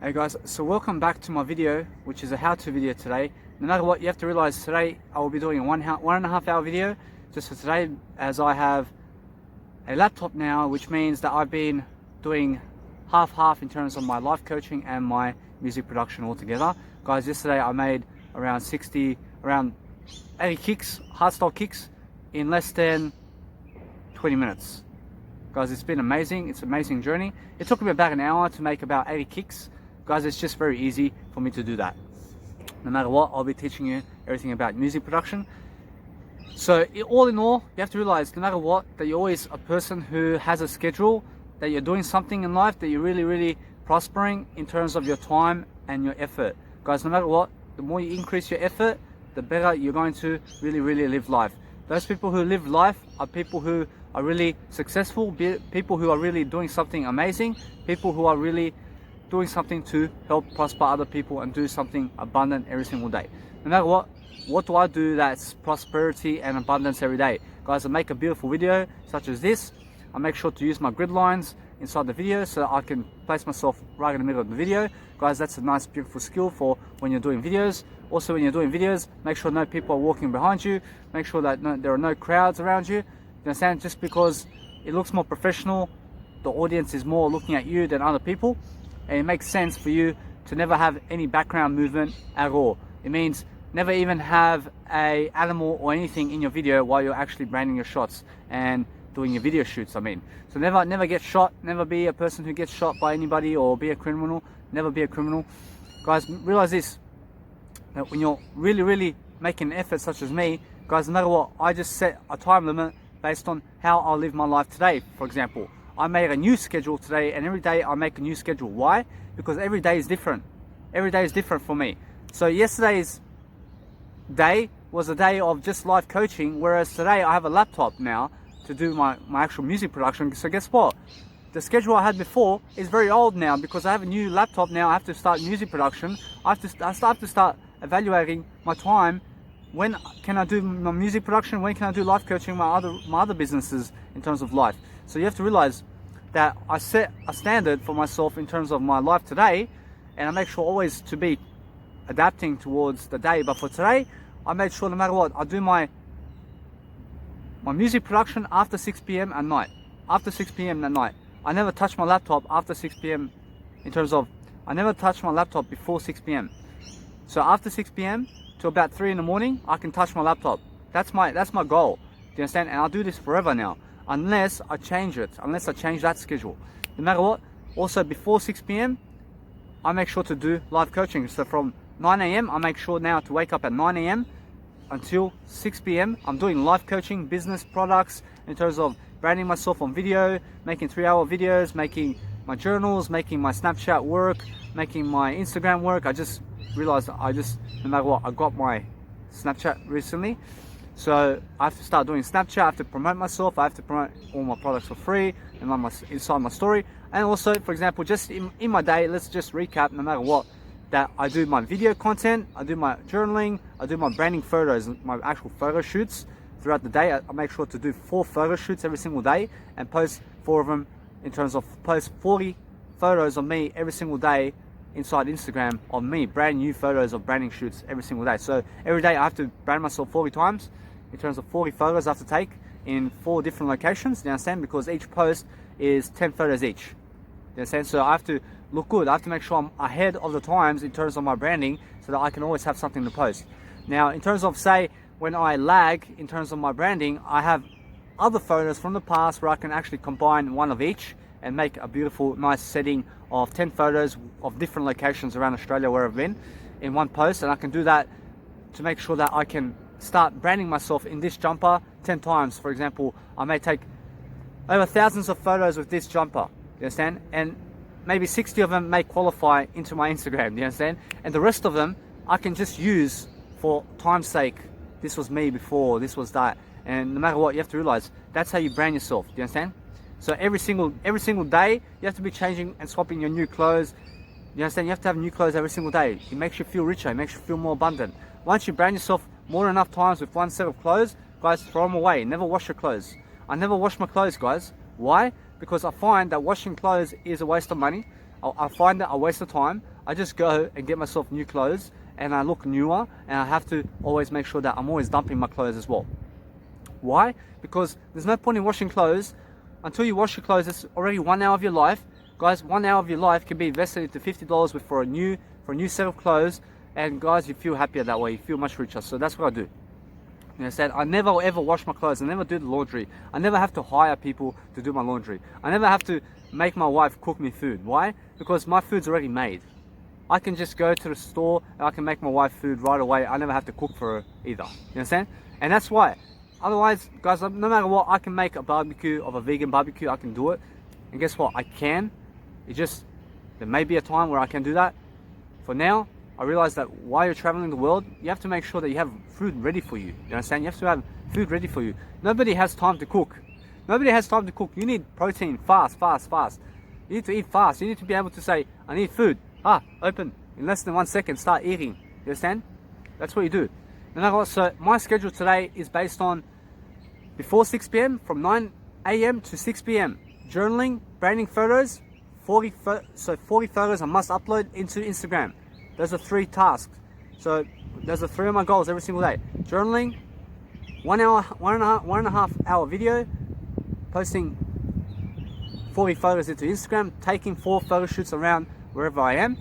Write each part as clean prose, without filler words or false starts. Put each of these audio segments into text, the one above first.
Hey guys, so welcome back to my video, which is a how-to video today. No matter what, you have to realize today I will be doing a 1.5 hour video just for today, as I have a laptop now, which means that I've been doing half in terms of my life coaching and my music production altogether. Guys, yesterday I made around 80 kicks, hardstyle kicks, in less than 20 minutes. Guys, it's been amazing. It's an amazing journey. It took me about an hour to make about 80 kicks. Guys, it's just very easy for me to do that. No matter what, I'll be teaching you everything about music production. So all in all, you have to realize, no matter what, that you're always a person who has a schedule, that you're doing something in life, that you're really prospering in terms of your time and your effort. Guys, no matter what, the more you increase your effort, the better you're going to really live life. Those people who live life are people who are really successful, people who are really doing something amazing, people who are really doing something to help prosper other people and do something abundant every single day. No matter what do I do that's prosperity and abundance every day? Guys, I make a beautiful video such as this. I make sure to use my grid lines inside the video so that I can place myself right in the middle of the video. Guys, that's a nice beautiful skill for when you're doing videos. Also, when you're doing videos, make sure no people are walking behind you. Make sure that there are no crowds around you. You understand? Just because it looks more professional, the audience is more looking at you than other people. And it makes sense for you to never have any background movement at all. It means never even have a animal or anything in your video while you're actually branding your shots and doing your video shoots. So never get shot. Never be a person who gets shot by anybody or be a criminal. Never be a criminal. Guys, realize this, that when you're really making an effort such as me, guys, no matter what, I just set a time limit based on how I live my life today. For example, I made a new schedule today, and every day I make a new schedule. Why? Because every day is different. Every day is different for me. So yesterday's day was a day of just live coaching, whereas today I have a laptop now to do my actual music production. So guess what? The schedule I had before is very old now because I have a new laptop now. I have to start music production. I have to start evaluating my time. When can I do my music production? When can I do life coaching, my other businesses in terms of life? So you have to realize that I set a standard for myself in terms of my life today, and I make sure always to be adapting towards the day. But for today, I made sure no matter what, I do my music production after 6 p.m. at night. After 6 p.m. at night. I never touch my laptop after 6 p.m. in terms of, I never touch my laptop before 6 p.m. So after 6 p.m. to about 3 in the morning, I can touch my laptop. That's my goal. Do you understand? And I'll do this forever now, unless I change it, unless I change that schedule. No matter what, also before 6 p.m, I make sure to do live coaching. So from 9 a.m, I make sure now to wake up at 9 a.m. until 6 p.m. I'm doing live coaching, business products, in terms of branding myself on video, making 3-hour videos, making my journals, making my Snapchat work, making my Instagram work. I just realized no matter what, I got my Snapchat recently. So I have to start doing Snapchat. I have to promote myself. I have to promote all my products for free and inside my story. And also, for example, just in my day, let's just recap, no matter what, that I do my video content, I do my journaling, I do my branding photos, my actual photo shoots throughout the day. I make sure to do 4 photo shoots every single day and post 4 of them, in terms of post 40 photos of me every single day inside Instagram of me, brand new photos of branding shoots every single day. So every day I have to brand myself 40 times. In terms of 40 photos I have to take in 4 different locations, you understand? Because each post is 10 photos each, you understand? So I have to look good. I have to make sure I'm ahead of the times in terms of my branding so that I can always have something to post. Now, in terms of, say, when I lag in terms of my branding, I have other photos from the past where I can actually combine one of each and make a beautiful, nice setting of 10 photos of different locations around Australia where I've been in one post. And I can do that to make sure that I can start branding myself in this jumper 10 times. For example, I may take over thousands of photos with this jumper, you understand? And maybe 60 of them may qualify into my Instagram, you understand? And the rest of them I can just use for time's sake. This was me before, this was that. And no matter what, you have to realize that's how you brand yourself, do you understand? So every single day you have to be changing and swapping your new clothes. You understand? You have to have new clothes every single day. It makes you feel richer, it makes you feel more abundant. Once you brand yourself more than enough times with one set of clothes, guys, throw them away. Never wash your clothes. I never wash my clothes, guys. Why? Because I find that washing clothes is a waste of money. I find that I waste the time. I just go and get myself new clothes and I look newer, and I have to always make sure that I'm always dumping my clothes as well. Why? Because there's no point in washing clothes. Until you wash your clothes, it's already 1 hour of your life. Guys, 1 hour of your life can be invested into $50 for a new set of clothes, and guys, you feel happier that way. You feel much richer. So that's what I do. You understand? I never ever wash my clothes. I never do the laundry. I never have to hire people to do my laundry. I never have to make my wife cook me food. Why? Because my food's already made. I can just go to the store and I can make my wife food right away. I never have to cook for her either. You understand? And that's why. Otherwise, guys, no matter what, I can make a barbecue of a vegan barbecue. I can do it. And guess what? I can. It just, there may be a time where I can do that. For now, I realize that while you're traveling the world, you have to make sure that you have food ready for you. You understand? You have to have food ready for you. Nobody has time to cook. Nobody has time to cook. You need protein fast. You need to eat fast. You need to be able to say, I need food. Open. In less than 1 second, start eating. You understand? That's what you do. And so my schedule today is based on before 6 p.m. from 9 a.m. to 6 p.m. Journaling, branding photos, 40 photos I must upload into Instagram. Those are 3 tasks. So those are 3 of my goals every single day. Journaling, 1 hour, 1.5 hour video, posting 40 photos into Instagram, taking 4 photo shoots around wherever I am,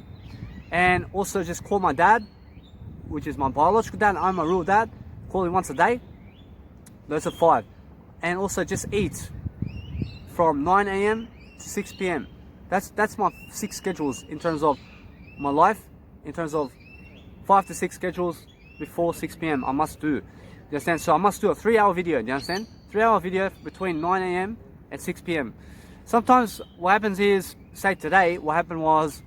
and also just call my dad, which is my biological dad. I'm a real dad. Call him once a day. Those are 5. And also just eat from 9 a.m. to 6 p.m. That's my 6 schedules in terms of my life. In terms of 5 to 6 schedules before 6 p.m. I must do. You understand? So I must do a 3-hour video. Do you understand? 3-hour video between 9 a.m. and 6 p.m. Sometimes what happens is, say today, what happened was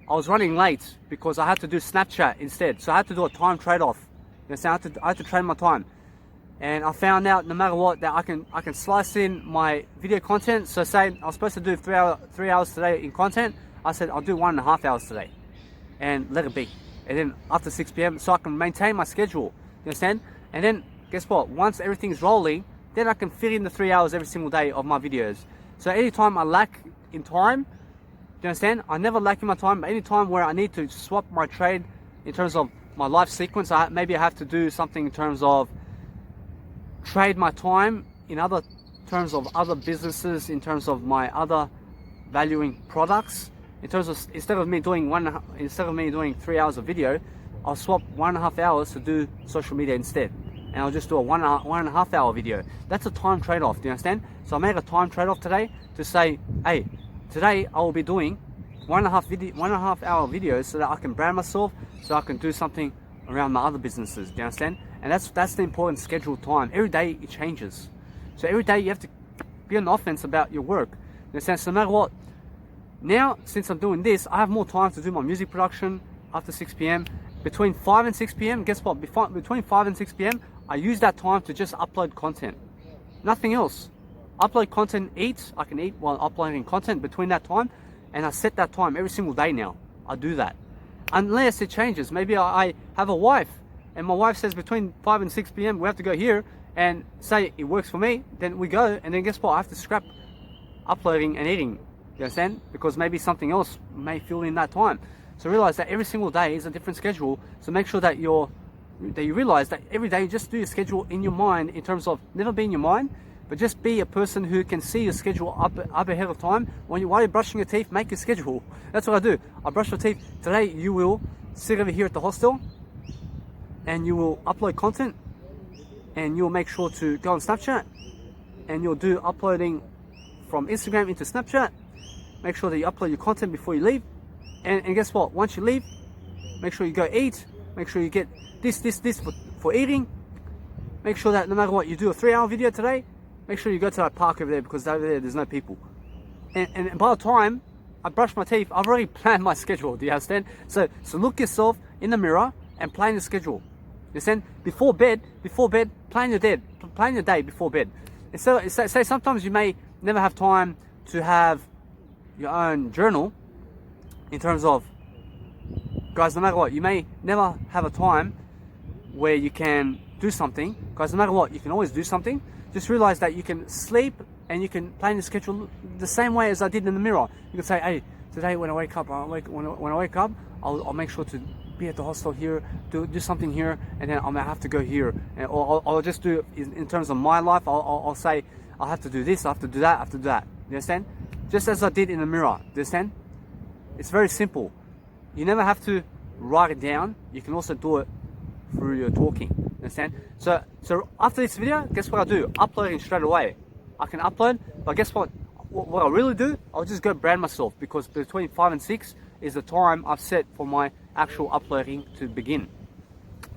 I was running late because I had to do Snapchat instead. So I had to do a time trade-off. You understand? I had to trade my time. And I found out no matter what that I can slice in my video content. So say I was supposed to do 3 hours today in content. I said I'll do 1.5 hours today and let it be. And then after 6 p.m. so I can maintain my schedule. You understand? And then guess what? Once everything's rolling, then I can fit in the 3 hours every single day of my videos. So anytime I lack in time, do you understand? I never lack in my time, but any time where I need to swap my trade in terms of my life sequence, maybe I have to do something in terms of trade my time in other terms of other businesses, in terms of my other valuing products. In terms of instead of me doing 3 hours of video, I'll swap 1.5 hours to do social media instead, and I'll just do a 1.5 hour video. That's a time trade-off. Do you understand? So I made a time trade-off today to say, hey, today I will be doing 1.5 hour videos so that I can brand myself, so I can do something around my other businesses. Do you understand? And that's the important scheduled time. Every day it changes. So every day you have to be on offense about your work. You understand? So no matter what, now since I'm doing this, I have more time to do my music production after 6 p.m. Between 5 and 6 p.m. Guess what? Between 5 and 6 p.m. I use that time to just upload content. Nothing else. Upload content, eat. I can eat while uploading content between that time, and I set that time every single day now. I do that. Unless it changes. Maybe I have a wife, and my wife says between 5 and 6 p.m. we have to go here, and say it works for me, then we go, and then guess what? I have to scrap uploading and eating. You understand? Because maybe something else may fill in that time. So realize that every single day is a different schedule. So make sure that you realize that every day you just do your schedule in your mind, in terms of never be in your mind, but just be a person who can see your schedule up ahead of time. While you're brushing your teeth, make your schedule. That's what I do. I brush your teeth. Today you will sit over here at the hostel and you will upload content, and you'll make sure to go on Snapchat, and you'll do uploading from Instagram into Snapchat. Make sure that you upload your content before you leave. And guess what? Once you leave, make sure you go eat. Make sure you get this for eating. Make sure that no matter what, you do a 3-hour video today. Make sure you go to that park over there, because over there's no people. And by the time I brush my teeth, I've already planned my schedule. Do you understand? So look yourself in the mirror and plan your schedule. You understand? Before bed, plan your day before bed. And so say sometimes you may never have time to have your own journal. In terms of, guys, no matter what, you may never have a time where you can do something. Guys, no matter what, you can always do something. Just realize that you can sleep and you can plan your schedule the same way as I did in the mirror. You can say, hey, today when I wake up, when I wake up, I'll make sure to be at the hostel here, do something here, and then I might have to go here, or I'll just do in terms of my life. I'll say I'll have to do this, I have to do that, I have to do that. You understand? Just as I did in the mirror. Do you understand? It's very simple. You never have to write it down. You can also do it through your talking. Understand? So after this video, guess what I do? Uploading straight away. I can upload, but guess what? What I really do, I'll just go brand myself, because between 5 and 6 is the time I've set for my actual uploading to begin.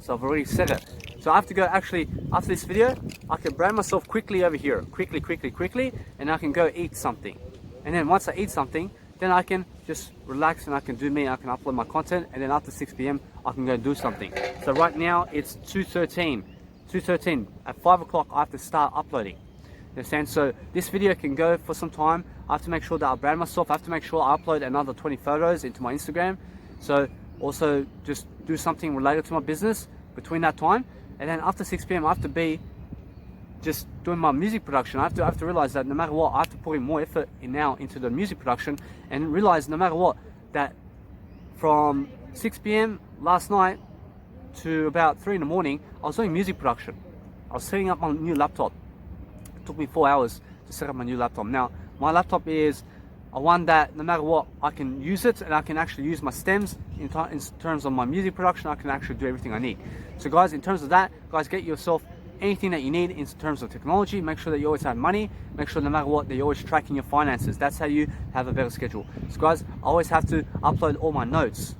So I've already set it. So I have to go actually, after this video, I can brand myself quickly over here. Quickly, and I can go eat something. And then once I eat something, then I can just relax and I can do me, I can upload my content, and then after 6 p.m. I can go do something. So right now it's 2:13. At 5 o'clock I have to start uploading. You understand? So this video can go for some time. I have to make sure that I brand myself. I have to make sure I upload another 20 photos into my Instagram. So also just do something related to my business between that time. And then after 6 p.m. I have to be just doing my music production. I have to realize that no matter what, I have to put in more effort into the music production, and realize no matter what, that from 6 p.m. last night to about 3 in the morning, I was doing music production. I was setting up my new laptop. It took me 4 hours to set up my new laptop. Now, my laptop is one that no matter what, I can use it, and I can actually use my stems in terms of my music production. I can actually do everything I need. So guys, in terms of that, guys, get yourself anything that you need in terms of technology. Make sure that you always have money. Make sure no matter what, that you're always tracking your finances. That's how you have a better schedule. So guys, I always have to upload all my notes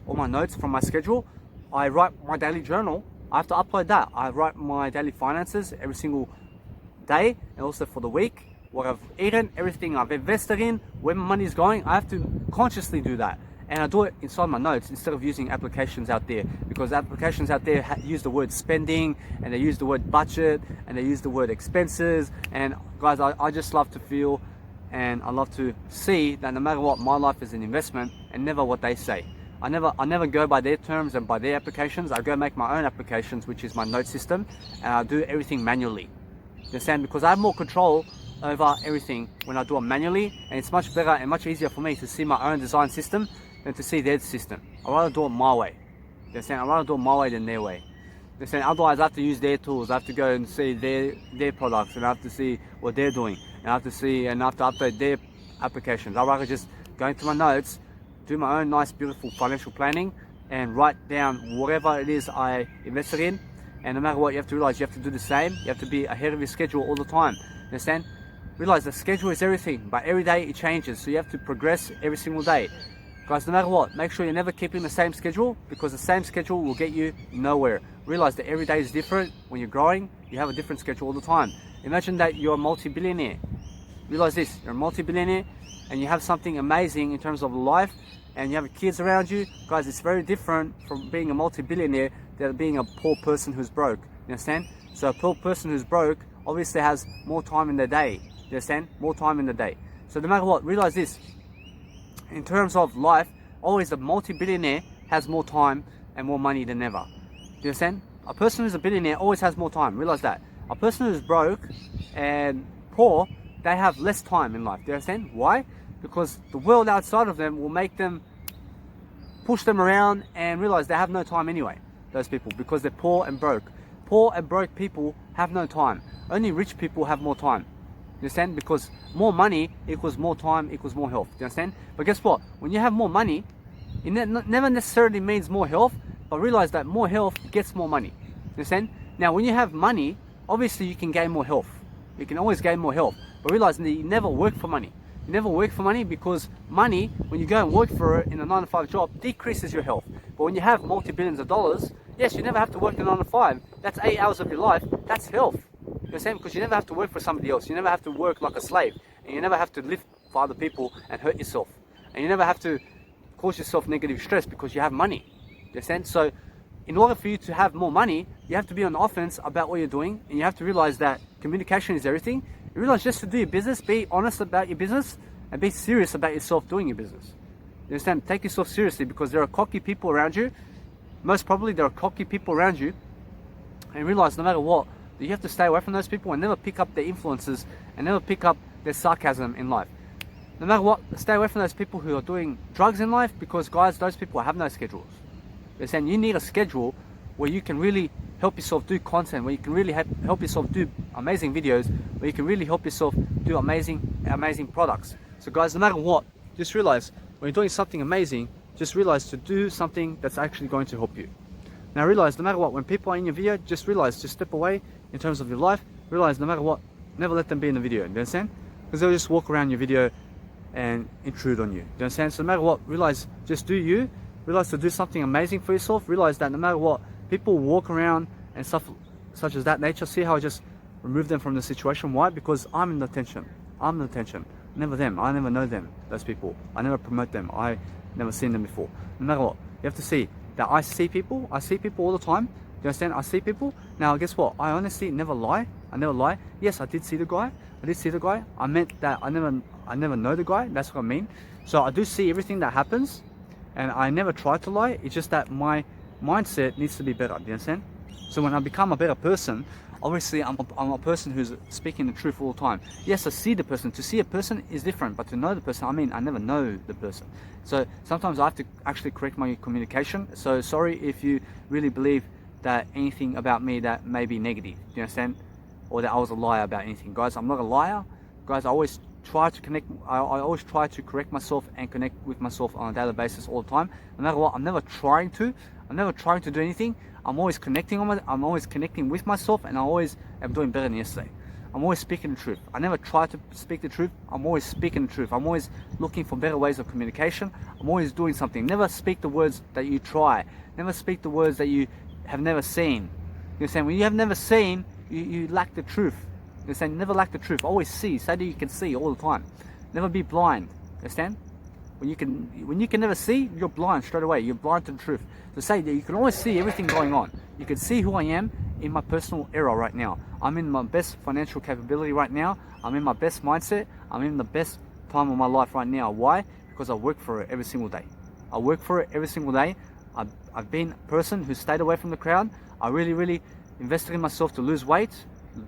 from my schedule. I write my daily journal. I have to upload that. I write my daily finances every single day, and also for the week, what I've eaten, everything I've invested in, where my money is going. I have to consciously do that. And I do it inside my notes instead of using applications out there, because applications out there use the word spending, and they use the word budget, and they use the word expenses. And guys, I just love to feel, and I love to see that no matter what, my life is an investment and never what they say. I never go by their terms and by their applications. I go make my own applications, which is my note system, and I do everything manually. You understand? Because I have more control over everything when I do it manually, and it's much better and much easier for me to see my own design system than to see their system. I'd rather do it my way. You understand? I'd rather do it my way than their way. You understand? Otherwise I have to use their tools. I have to go and see their products, and I have to see what they're doing, and I have to see and I have to update their applications. I'd rather just go into my notes, do my own nice beautiful financial planning, and write down whatever it is I invested in. And no matter what, you have to realize you have to do the same. You have to be ahead of your schedule all the time. You understand? Realize the schedule is everything, but every day it changes, so you have to progress every single day. Guys, no matter what, make sure you're never keeping the same schedule, because the same schedule will get you nowhere. Realize that every day is different. When you're growing, you have a different schedule all the time. Imagine that you're a multi-billionaire. Realize this, you're a multi-billionaire and you have something amazing in terms of life, and you have kids around you. Guys, it's very different from being a multi-billionaire than being a poor person who's broke. You understand? So a poor person who's broke obviously has more time in their day. You understand? More time in the day. So no matter what, realize this. In terms of life, always the multi-billionaire has more time and more money than ever. Do you understand? A person who's a billionaire always has more time. Realize that. A person who's broke and poor, they have less time in life. Do you understand? Why? Because the world outside of them will make them, push them around, and realize they have no time anyway, those people, because they're poor and broke. Poor and broke people have no time. Only rich people have more time. You understand? Because more money equals more time equals more health. Do you understand? But guess what? When you have more money, it never necessarily means more health, but realize that more health gets more money. You understand? Now, when you have money, obviously you can gain more health. You can always gain more health. But realize that you never work for money. You never work for money, because money, when you go and work for it in a 9-to-5 job, decreases your health. But when you have multi-billions of dollars, yes, you never have to work in a 9-to-5. That's 8 hours of your life. That's health. You understand? Because you never have to work for somebody else. You never have to work like a slave. And you never have to live for other people and hurt yourself. And you never have to cause yourself negative stress because you have money. You understand? So in order for you to have more money, you have to be on offense about what you're doing, and you have to realize that communication is everything. You realize just to do your business, be honest about your business, and be serious about yourself doing your business. You understand? Take yourself seriously, because there are cocky people around you. Most probably there are cocky people around you. And realize no matter what, that you have to stay away from those people and never pick up their influences and never pick up their sarcasm in life. no matter what, stay away from those people who are doing drugs in life, because guys, those people have no schedules. They're saying you need a schedule where you can really help yourself do content, where you can really help yourself do amazing videos, where you can really help yourself do amazing products. So guys, no matter what, just realize when you're doing something amazing, just realize to do something that's actually going to help you. Now realize no matter what, when people are in your video, just realize, just step away in terms of your life. Realize no matter what, never let them be in the video. Do you understand? Because they'll just walk around your video and intrude on you. Do you understand? So no matter what, realize, just do you. Realize to do something amazing for yourself. Realize that no matter what, people walk around and stuff such as that nature. See how I just remove them from the situation? Why? Because I'm in the attention. I'm in the attention. Never them. I never know them, those people. I never promote them. I never seen them before. No matter what, you have to see that I see people all the time. Do you understand? I see people. Now guess what? I honestly never lie. I never lie. Yes, I did see the guy. I meant that I never know the guy. That's what I mean. So I do see everything that happens, and I never try to lie. It's just that my mindset needs to be better. Do you understand? So when I become a better person, obviously I'm a person who's speaking the truth all the time. Yes, I see the person. To see a person is different, but to know the person, I mean, I never know the person. So sometimes I have to actually correct my communication. So sorry if you really believe that anything about me that may be negative. Do you understand? Or that I was a liar about anything. Guys, I'm not a liar. Guys, I always try to connect. I always try to correct myself and connect with myself on a daily basis all the time. No matter what, I'm never trying to do anything. I'm always connecting with myself, and I always am doing better than yesterday. I'm always speaking the truth. I never try to speak the truth. I'm always speaking the truth. I'm always looking for better ways of communication. I'm always doing something. Never speak the words that you try. Never speak the words that you have never seen. You're saying when you have never seen, you lack the truth. You're saying never lack the truth. Always see. Say that you can see all the time. Never be blind. Understand? When you can never see, you're blind straight away. You're blind to the truth. So say that you can always see everything going on. You can see who I am in my personal era right now. I'm in my best financial capability right now. I'm in my best mindset. I'm in the best time of my life right now. Why? Because I work for it every single day. I work for it every single day. I've been a person who stayed away from the crowd. I really invested in myself to lose weight,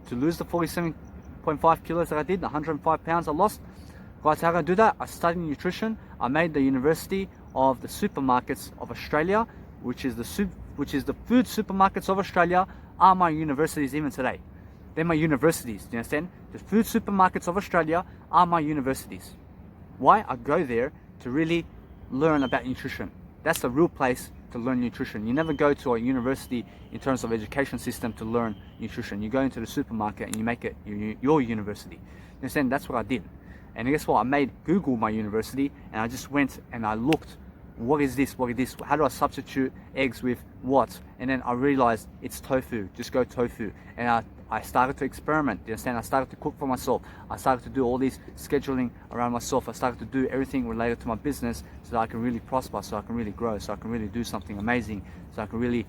to lose the 47.5 kilos that I did, the 105 pounds I lost. Guys, how can I do that? I studied nutrition. I made the University of the Supermarkets of Australia, which is the food supermarkets of Australia, are my universities even today. They're my universities. Do you understand? The food supermarkets of Australia are my universities. Why? I go there to really learn about nutrition. That's the real place to learn nutrition. You never go to a university in terms of education system to learn nutrition. You go into the supermarket and you make it your university. You understand? That's what I did. And guess what? I made Google my university, and I just went and I looked, what is this? How do I substitute eggs with what? And then I realized it's tofu. Just go tofu. And I started to experiment. You understand? I started to cook for myself. I started to do all this scheduling around myself. I started to do everything related to my business so that I can really prosper, so I can really grow, so I can really do something amazing, so I can really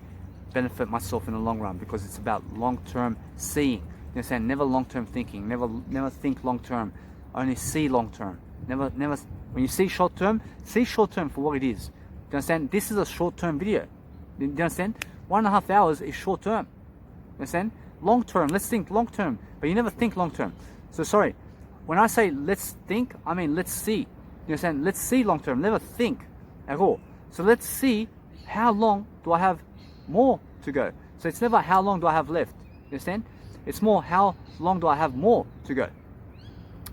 benefit myself in the long run, because it's about long-term seeing. You understand? Never long-term thinking. Never think long-term. Only see long-term. Never. When you see short-term for what it is. Do you understand? This is a short-term video. Do you understand? 1.5 hours is short-term. You understand? Long-term. Let's think long-term. But you never think long-term. So sorry. When I say let's think, I mean let's see. You understand? Let's see long-term. Never think at all. So let's see how long do I have more to go. So it's never how long do I have left. You understand? It's more how long do I have more to go.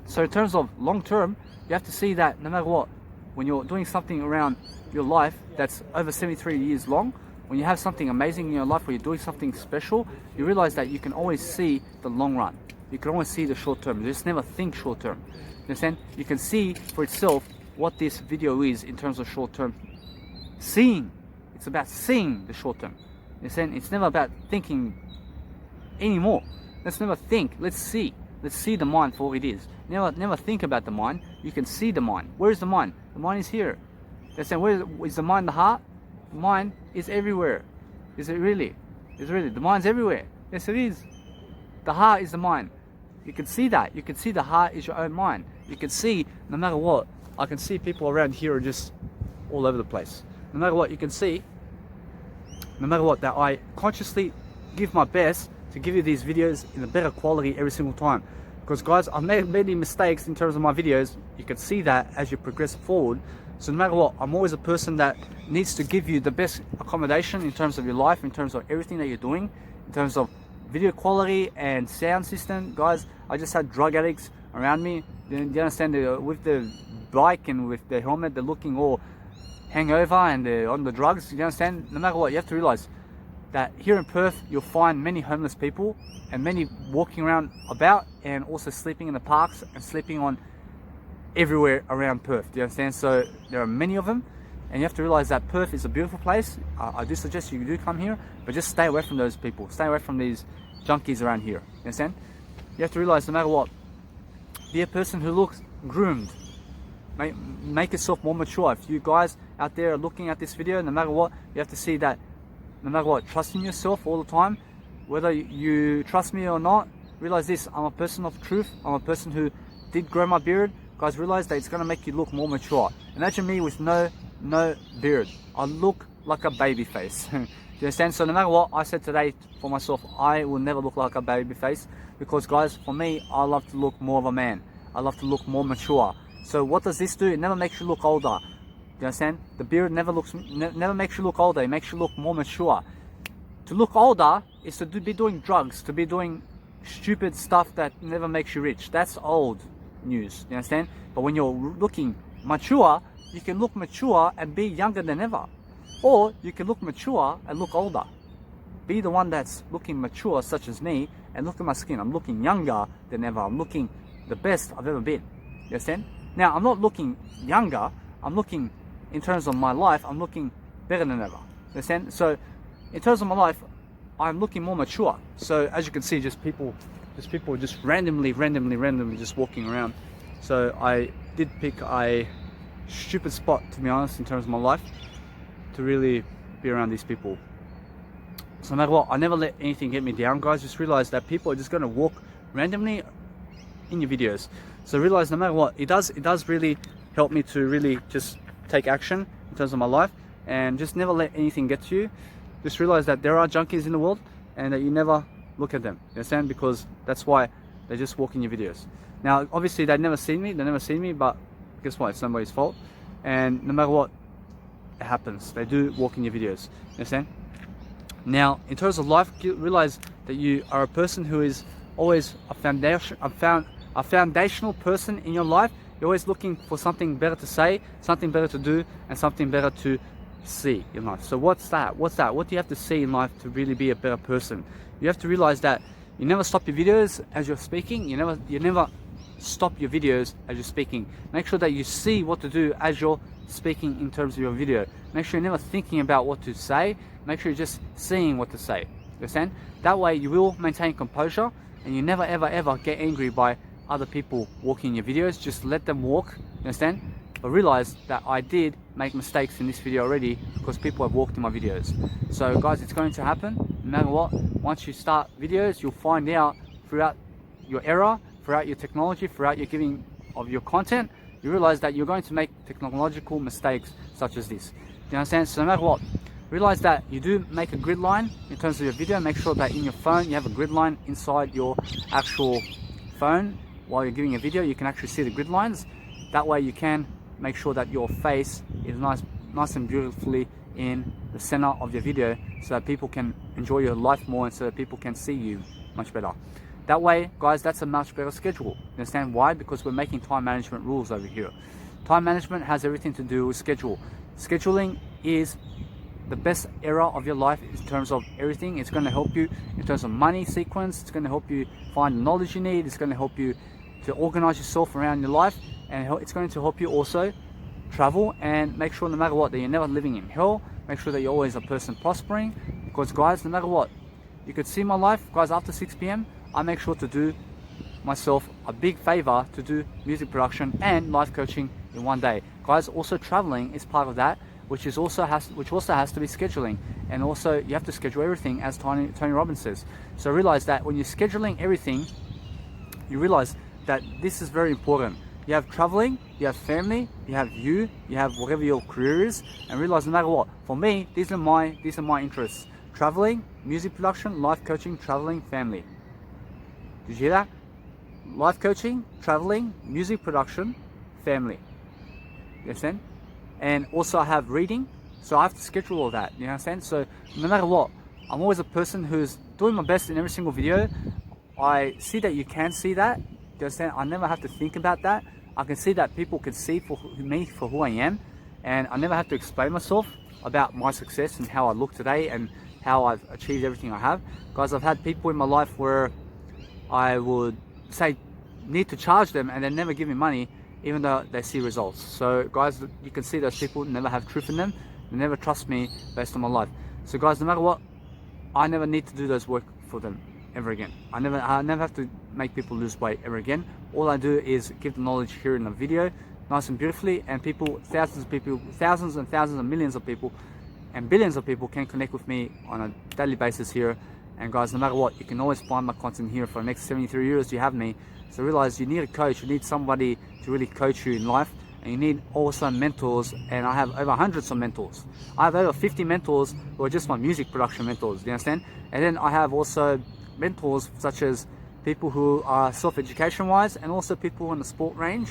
So in terms of long term, you have to see that no matter what, when you're doing something around your life that's over 73 years long, when you have something amazing in your life, where you're doing something special, you realize that you can always see the long run. You can always see the short term. You just never think short term. You understand? You can see for itself what this video is in terms of short term. Seeing. It's about seeing the short term. You understand? It's never about thinking anymore. Let's never think. Let's see. Let's see the mind for what it is. Never think about the mind. You can see the mind. Where is the mind? The mind is here. They're saying, where is the mind? The heart? The mind is everywhere. Is it really? The mind's everywhere. Yes, it is. The heart is the mind. You can see that. You can see the heart is your own mind. You can see, no matter what, I can see people around here are just all over the place. No matter what, you can see, no matter what, that I consciously give my best to give you these videos in a better quality every single time. Because guys, I've made many mistakes in terms of my videos. You can see that as you progress forward. So no matter what, I'm always a person that needs to give you the best accommodation in terms of your life, in terms of everything that you're doing, in terms of video quality and sound system. Guys, I just had drug addicts around me. You understand, with the bike and with the helmet, they're looking all hangover and they're on the drugs. You understand? No matter what, you have to realize that here in Perth, you'll find many homeless people and many walking around about, and also sleeping in the parks and sleeping on everywhere around Perth. Do you understand? So there are many of them, and you have to realize that Perth is a beautiful place. I do suggest you do come here, but just stay away from those people. Stay away from these junkies around here. You understand? You have to realize, no matter what, be a person who looks groomed. Make yourself more mature. If you guys out there are looking at this video, no matter what, you have to see that, no matter what, trust in yourself all the time. Whether you trust me or not, realize this: I'm a person of truth. I'm a person who did grow my beard. Guys, realize that it's going to make you look more mature. Imagine me with no beard. I look like a baby face. Do you understand? So no matter what, I said today for myself, I will never look like a baby face, because guys, for me, I love to look more of a man. I love to look more mature. So what does this do? It never makes you look older. Do you understand? The beard never makes you look older. It makes you look more mature. To look older is to be doing drugs, to be doing stupid stuff that never makes you rich. That's old news. You understand? But when you're looking mature, you can look mature and be younger than ever. Or you can look mature and look older. Be the one that's looking mature, such as me, and look at my skin. I'm looking younger than ever. I'm looking the best I've ever been. You understand? Now, I'm not looking younger. I'm looking, in terms of my life, I'm looking better than ever. You understand? So, in terms of my life, I'm looking more mature. So, as you can see, just people just randomly just walking around. So, I did pick a stupid spot, to be honest, in terms of my life, to really be around these people. So no matter what, I never let anything get me down, guys. Just realize that people are just going to walk randomly in your videos. So realize, no matter what, it does really help me to really just take action in terms of my life, and just never let anything get to you. Just realize that there are junkies in the world, and that you never look at them. You understand? Because that's why they just walk in your videos. Now, obviously, they never seen me, but guess what? It's nobody's fault. And no matter what, it happens. They do walk in your videos. You understand? Now, in terms of life, realize that you are a person who is always a foundational person in your life. You're always looking for something better to say, something better to do, and something better to see in life. So what's that? What do you have to see in life to really be a better person? You have to realize that you never stop your videos as you're speaking. You never stop your videos as you're speaking. Make sure that you see what to do as you're speaking in terms of your video. Make sure you're never thinking about what to say. Make sure you're just seeing what to say. You understand? That way you will maintain composure, and you never ever get angry by other people walking your videos. Just let them walk. You understand? But realize that I did make mistakes in this video already, because people have walked in my videos. So guys, it's going to happen no matter what. Once you start videos, you'll find out throughout your era, throughout your technology, throughout your giving of your content, you realize that you're going to make technological mistakes such as this. You understand? So no matter what, realize that you do make a grid line in terms of your video. Make sure that in your phone you have a grid line inside your actual phone. While you're giving a video, you can actually see the grid lines. That way you can make sure that your face is nice and beautifully in the center of your video, so that people can enjoy your life more, and so that people can see you much better. That way, guys, that's a much better schedule. You understand why? Because we're making time management rules over here. Time management has everything to do with schedule. Scheduling is the best era of your life in terms of everything. It's going to help you in terms of money sequence. It's going to help you find the knowledge you need. It's going to help you to organize yourself around your life, and it's going to help you also travel, and make sure no matter what that you're never living in hell. Make sure that you're always a person prospering, because guys, no matter what, you could see my life, guys. After 6 p.m. I make sure to do myself a big favor to do music production and life coaching in one day, guys. Also, traveling is part of that, which also has to be scheduling, and also you have to schedule everything, as Tony Robbins says. So realize that when you're scheduling everything, you realize that this is very important. You have traveling, you have family, you have whatever your career is, and realize no matter what, for me, these are my interests: traveling, music production, life coaching, traveling, family. Did you hear that? life coaching, traveling, music production, family. You understand? And also I have reading, so I have to schedule all that. You understand? So no matter what, I'm always a person who's doing my best in every single video. I see that you can see that. You understand? I never have to think about that. I can see that people can see me for who I am, and I never have to explain myself about my success and how I look today and how I've achieved everything I have. Guys, I've had people in my life where I would say need to charge them and they never give me money even though they see results. So guys, you can see those people never have truth in them. They never trust me based on my life. So guys, no matter what, I never need to do those work for them ever again. I never have to make people lose weight ever again. All I do is give the knowledge here in the video, nice and beautifully, and people, thousands and thousands and millions of people and billions of people can connect with me on a daily basis here. And guys, no matter what, you can always find my content here for the next 73 years you have me. So realize you need a coach, you need somebody to really coach you in life, and you need also mentors. And I have over hundreds of mentors. I have over 50 mentors who are just my music production mentors, do you understand? And then I have also mentors such as people who are self-education wise, and also people in the sport range,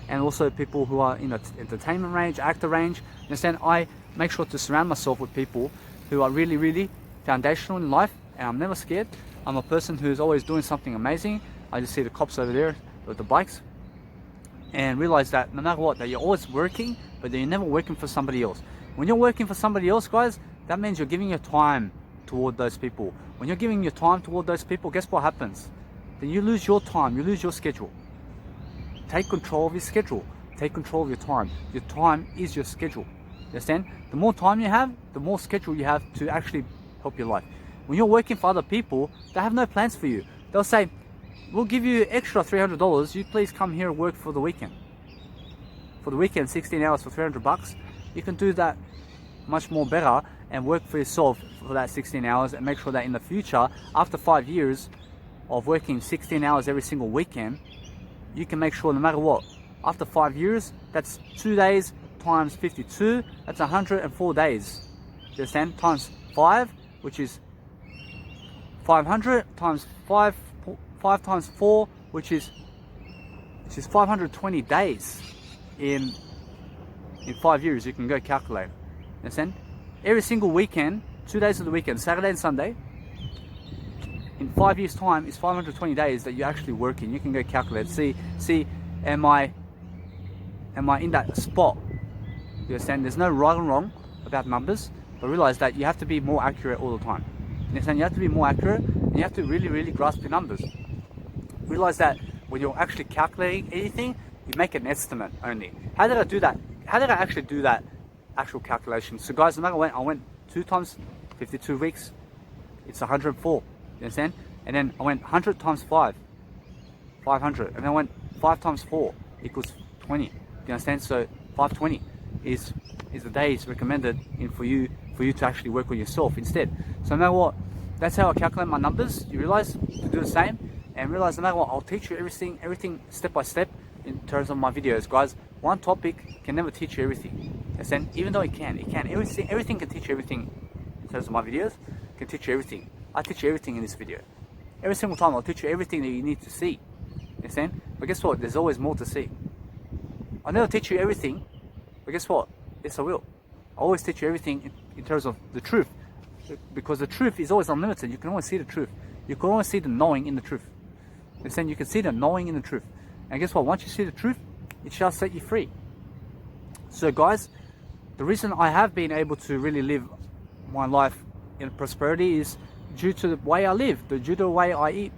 and also people who are in the entertainment range, actor range. You understand? I make sure to surround myself with people who are really, really foundational in life, and I'm never scared. I'm a person who's always doing something amazing. I just see the cops over there with the bikes, and realize that no matter what, that you're always working, but that you're never working for somebody else. When you're working for somebody else, guys, that means you're giving your time toward those people. When you're giving your time toward those people, guess what happens? Then you lose your time, you lose your schedule. Take control of your schedule. Take control of your time. Your time is your schedule. You understand? The more time you have, the more schedule you have to actually help your life. When you're working for other people, they have no plans for you. They'll say, we'll give you extra $300. You please come here and work for the weekend. For the weekend, 16 hours for $300. You can do that much more better and work for yourself for that 16 hours and make sure that in the future, after 5 years of working 16 hours every single weekend, you can make sure no matter what, after 5 years, that's 2 days times 52, that's 104 days. You understand? Times 5, which is 500, times 5 times 4, which is 520 days in 5 years. You can go calculate. You understand? Every single weekend, 2 days of the weekend, Saturday and Sunday, in 5 years time is 520 days that you're actually working. You can go calculate. See, am I in that spot? You understand? There's no right and wrong about numbers, but realize that you have to be more accurate all the time. You understand? You have to be more accurate, and you have to really, really grasp your numbers. Realize that when you're actually calculating anything, you make an estimate only. How did I do that? How did I actually do that actual calculation? So guys, no matter when I went 2 times 52 weeks, it's 104. You understand? And then I went 100 times 5, 500. And then I went 5 times 4 equals 20. You understand? So 520 is the days recommended for you to actually work on yourself instead. So no matter what, that's how I calculate my numbers. You realize to do the same, and realize no matter what, I'll teach you everything step by step in terms of my videos, guys. One topic can never teach you everything. You understand? Even though it can. Everything can teach you everything in terms of my videos. Can teach you everything. I teach you everything in this video. Every single time I'll teach you everything that you need to see. You understand? But guess what? There's always more to see. I'll never teach you everything, but guess what? Yes, I will. I always teach you everything in terms of the truth. Because the truth is always unlimited. You can always see the truth. You can always see the knowing in the truth. You understand? You can see the knowing in the truth. And guess what? Once you see the truth, it shall set you free. So guys, the reason I have been able to really live my life in prosperity is due to the way I live, due to the way I eat,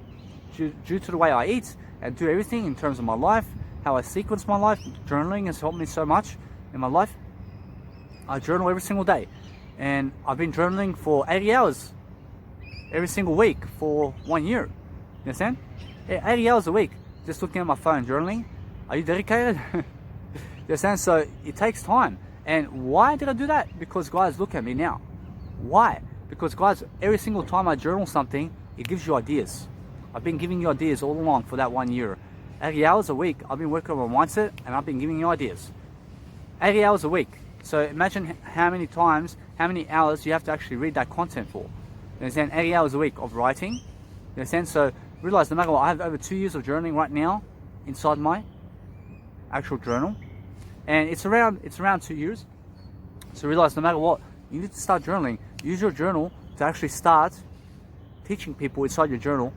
due to the way I eat and do everything in terms of my life, how I sequence my life. Journaling has helped me so much in my life. I journal every single day, and I've been journaling for 80 hours every single week for 1 year. You understand? 80 hours a week, just looking at my phone, journaling. Are you dedicated? You understand? So it takes time. And why did I do that? Because guys, look at me now. Why? Because guys, every single time I journal something, it gives you ideas. I've been giving you ideas all along for that 1 year. 80 hours a week, I've been working on my mindset, and I've been giving you ideas. 80 hours a week. So imagine how many hours you have to actually read that content for. You understand? 80 hours a week of writing. You understand? So realize no matter what, I have over 2 years of journaling right now inside my actual journal, and it's around 2 years. So realize no matter what, you need to start journaling. Use your journal to actually start teaching people inside your journal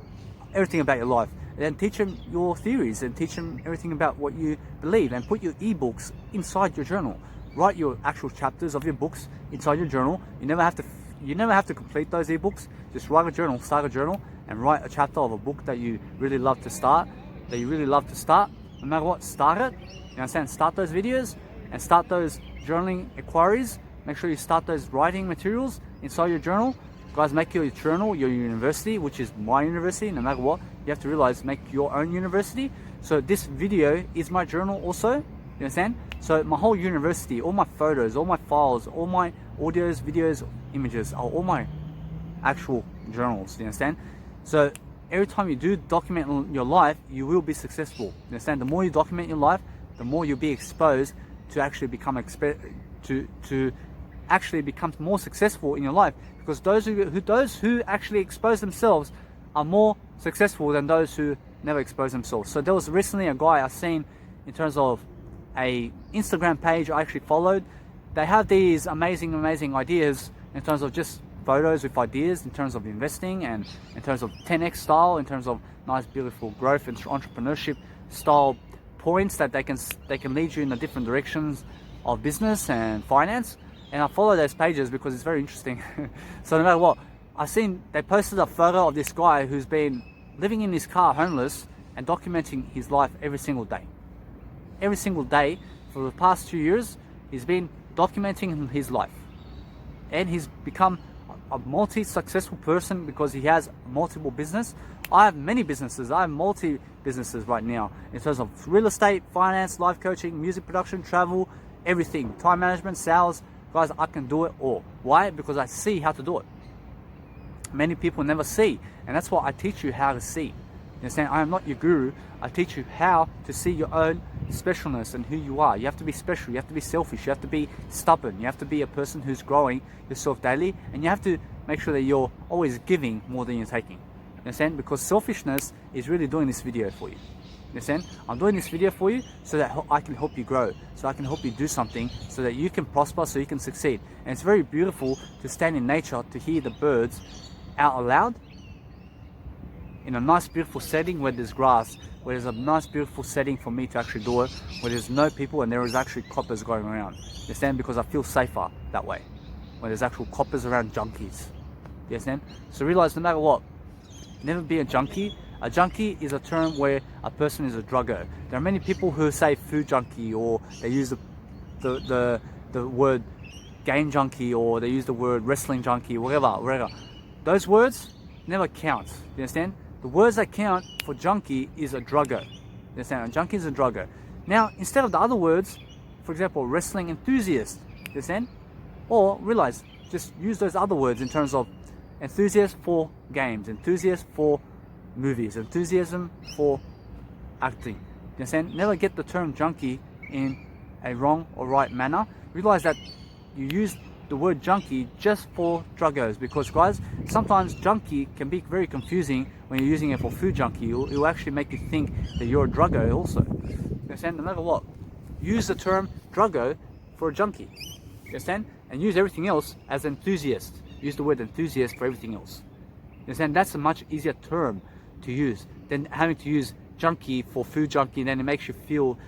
everything about your life, and then teach them your theories and teach them everything about what you believe, and put your ebooks inside your journal. Write your actual chapters of your books inside your journal. You never have to complete those ebooks. Just write a journal, start a journal, and write a chapter of a book that you really love to start. No matter what, start it. You understand? Start those videos and start those journaling inquiries. Make sure you start those writing materials inside your journal. Guys, make your journal your university, which is my university. No matter what, you have to realize, make your own university. So this video is my journal also. You understand? So my whole university, all my photos, all my files, all my audios, videos, images are all my actual journals. You understand? So every time you do document your life, you will be successful. You understand? The more you document your life, the more you'll be exposed to actually become to actually become more successful in your life. Because those who actually expose themselves are more successful than those who never expose themselves. So there was recently a guy I seen in terms of a Instagram page I actually followed. They have these amazing ideas in terms of just photos with ideas in terms of investing, and in terms of 10x style, in terms of nice beautiful growth and entrepreneurship style points that they can lead you in the different directions of business and finance. And I follow those pages because it's very interesting. So no matter what, I've seen they posted a photo of this guy who's been living in his car homeless and documenting his life every single day. Every single day for the past 2 years, he's been documenting his life. And he's become a multi-successful person because he has multiple business. I have many businesses. I have multi-businesses right now in terms of real estate, finance, life coaching, music production, travel, everything, time management, sales. Guys, I can do it all. Why? Because I see how to do it. Many people never see, and that's why I teach you how to see. You understand? I am not your guru. I teach you how to see your own specialness and who you are. You have to be special. You have to be selfish. You have to be stubborn. You have to be a person who's growing yourself daily, and you have to make sure that you're always giving more than you're taking. You understand? Because selfishness is really doing this video for you. You understand? I'm doing this video for you so that I can help you grow, so I can help you do something, so that you can prosper, so you can succeed. And it's very beautiful to stand in nature, to hear the birds out loud in a nice beautiful setting where there's grass, where there's a nice beautiful setting for me to actually do it, where there's no people and there is actually coppers going around. You understand? Because I feel safer that way, when there's actual coppers around junkies. You understand? So realize no matter what, never be a junkie. A junkie is a term where a person is a drugger. There are many people who say food junkie, or they use the word game junkie, or they use the word wrestling junkie, whatever. Those words never count. You understand? The words that count for junkie is a drugger. You understand? A junkie is a drugger. Now, instead of the other words, for example, wrestling enthusiast, you understand? Or realize, just use those other words in terms of enthusiast for games, enthusiast for movies, enthusiasm for acting. You understand? Never get the term junkie in a wrong or right manner. Realize that you use the word junkie just for druggers, because guys, sometimes junkie can be very confusing when you're using it for food junkie. It will actually make you think that you're a drugger also. You understand? No matter what, use the term drugger for a junkie. You understand? And use everything else as enthusiast. Use the word enthusiast for everything else. You understand? That's a much easier term to use than having to use junkie for food junkie, and then it makes you feel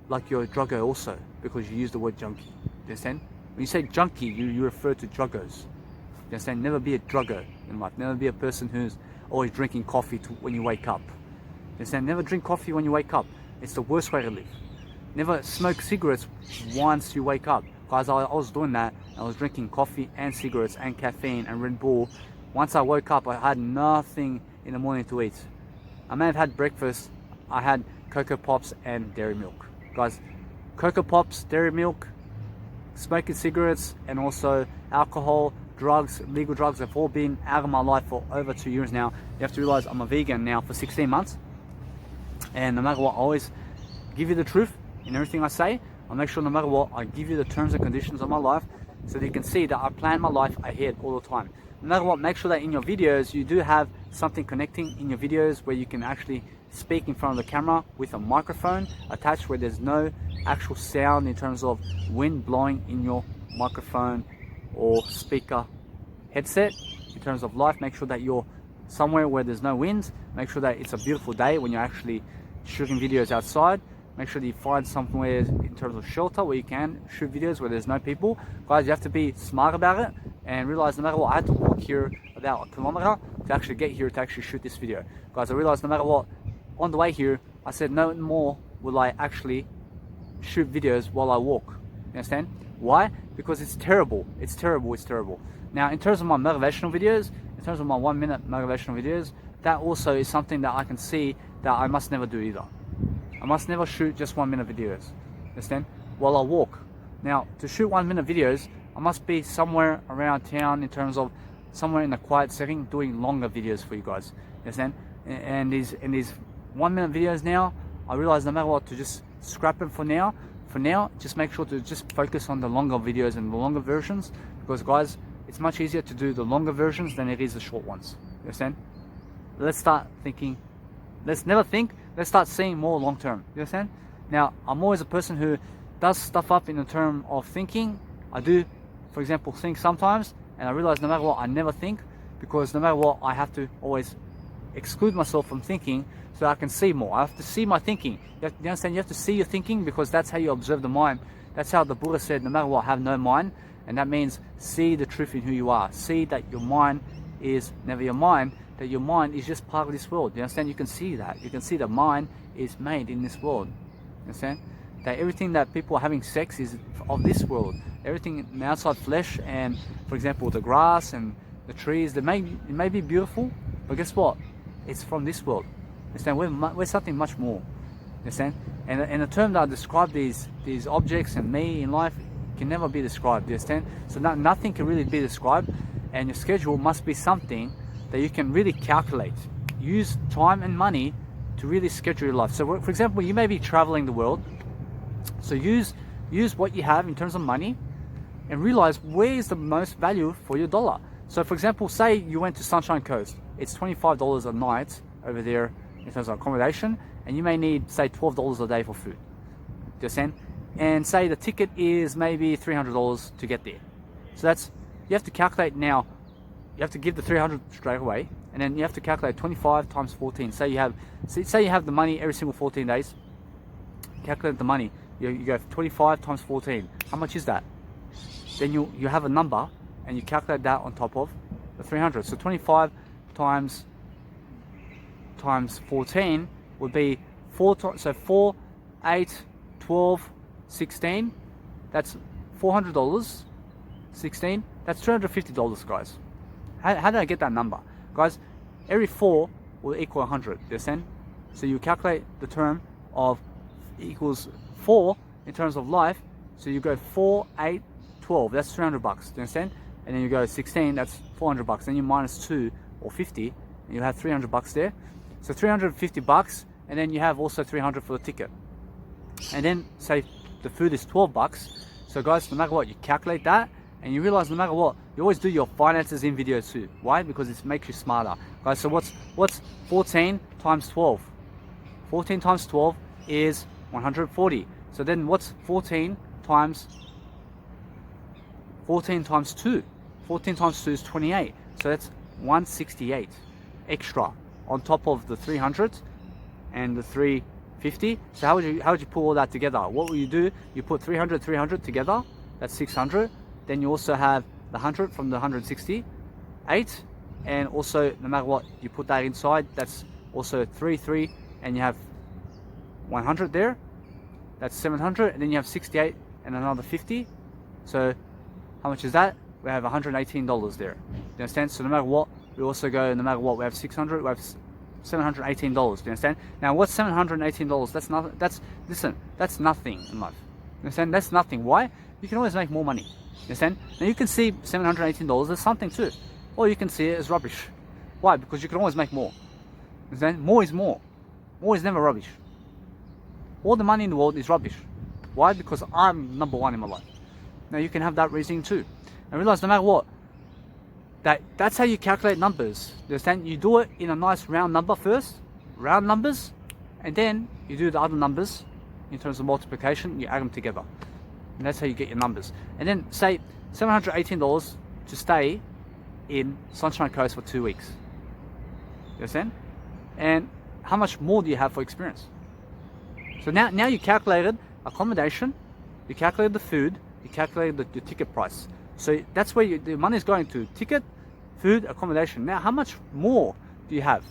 like you're a drugger also because you use the word junkie. You understand? When you say junkie, you refer to druggers. You understand? Never be a drugger in life. Never be a person who's always drinking coffee when you wake up. You understand? Never drink coffee when you wake up. It's the worst way to live. Never smoke cigarettes once you wake up. Guys, I was doing that. I was drinking coffee and cigarettes and caffeine and Red Bull. Once I woke up, I had nothing in the morning to eat. I may have had breakfast. I had Cocoa Pops and dairy milk. Guys, Cocoa Pops, dairy milk, smoking cigarettes, and also alcohol, drugs, legal drugs have all been out of my life for over 2 years now. You have to realize I'm a vegan now for 16 months. And no matter what, I always give you the truth in everything I say. I'll make sure no matter what, I give you the terms and conditions of my life so that you can see that I plan my life ahead all the time. No matter what, make sure that in your videos you do have something connecting in your videos where you can actually speak in front of the camera with a microphone attached where there's no actual sound in terms of wind blowing in your microphone or speaker headset. In terms of life, make sure that you're somewhere where there's no wind. Make sure that it's a beautiful day when you're actually shooting videos outside. Make sure that you find somewhere in terms of shelter where you can shoot videos where there's no people. Guys, you have to be smart about it and realize no matter what, I had to walk here about 1 kilometer to actually get here to actually shoot this video. Guys, I realized no matter what, on the way here, I said no more will I actually shoot videos while I walk. You understand? Why? Because it's terrible. It's terrible. It's terrible. Now, in terms of my motivational videos, in terms of my 1 minute motivational videos, that also is something that I can see that I must never do either. I must never shoot just 1 minute videos, understand? While I walk. Now, to shoot 1 minute videos, I must be somewhere around town in terms of somewhere in a quiet setting doing longer videos for you guys, understand? And these 1 minute videos now, I realize no matter what, to just scrap them for now. For now, just make sure to just focus on the longer videos and the longer versions, because guys, it's much easier to do the longer versions than it is the short ones, you understand? Let's start thinking, let's never think, let's start seeing more long term, you understand? Now, I'm always a person who does stuff up in the term of thinking. I do, for example, think sometimes, and I realize no matter what, I never think, because no matter what, I have to always exclude myself from thinking so I can see more. I have to see my thinking. You understand? You have to see your thinking, because that's how you observe the mind. That's how the Buddha said, no matter what, have no mind. And that means see the truth in who you are. See that your mind is never your mind, that your mind is just part of this world. You understand? You can see that. You can see that mind is made in this world. You understand? That everything that people are having sex is of this world. Everything in the outside flesh, and for example the grass and the trees, it may be beautiful, but guess what? It's from this world. You understand? We're something much more. You understand? And the term that I describe these objects and me in life can never be described. You understand? So nothing can really be described, and your schedule must be something that you can really calculate. Use time and money to really schedule your life. So for example, you may be traveling the world, so use what you have in terms of money and realize where is the most value for your dollar. So for example, say you went to Sunshine Coast, it's $25 a night over there in terms of accommodation, and you may need say $12 a day for food. Do you understand? And say the ticket is maybe $300 to get there. So you have to calculate now. You have to give the 300 straight away, and then you have to calculate 25 times 14. Say you have the money every single 14 days. Calculate the money. You go 25 times 14. How much is that? Then you have a number, and you calculate that on top of the 300. So 25 times 14 would be 4, 8, 12, 16. That's $400. 16. That's $250, guys. How did I get that number? Guys, every 4 will equal 100, you understand? So you calculate the term of equals 4 in terms of life. So you go 4, 8, 12, that's $300, do you understand? And then you go 16, that's $400. Then you minus 2 or 50, and you have $300 there. So $350, and then you have also 300 for the ticket. And then say the food is $12. So guys, no matter what, you calculate that, and you realize no matter what, you always do your finances in videos too. Why? Because it makes you smarter. Guys, so what's 14 times 12? 14 times 12 is 140. So then what's 14 times 2? 14 times 2 is 28. So that's 168 extra on top of the 300 and the 350. So how would you pull all that together? What will you do? You put 300 together, that's 600. Then you also have the 100 from the 168, and also no matter what you put that inside, that's also 3, and you have 100 there, that's 700, and then you have 68 and another 50. So how much is that? We have $118 there. You understand? So no matter what, we also go, no matter what, we have 600, we have $718. Do you understand? Now what's $718? That's nothing in life. You understand? That's nothing. Why? You can always make more money. You understand? Now you can see $718 as something too, or you can see it as rubbish. Why? Because you can always make more. You understand? More is more. More is never rubbish. All the money in the world is rubbish. Why? Because I'm number one in my life. Now you can have that reasoning too, and realize no matter what, That's how you calculate numbers. You understand? You do it in a nice round number first, round numbers, and then you do the other numbers in terms of multiplication. You add them together, and that's how you get your numbers. And then say $718 to stay in Sunshine Coast for 2 weeks. You understand? And how much more do you have for experience? So now you calculated accommodation, you calculated the food, you calculated the ticket price. So that's where the money is going to: ticket, food, accommodation. Now, how much more do you have?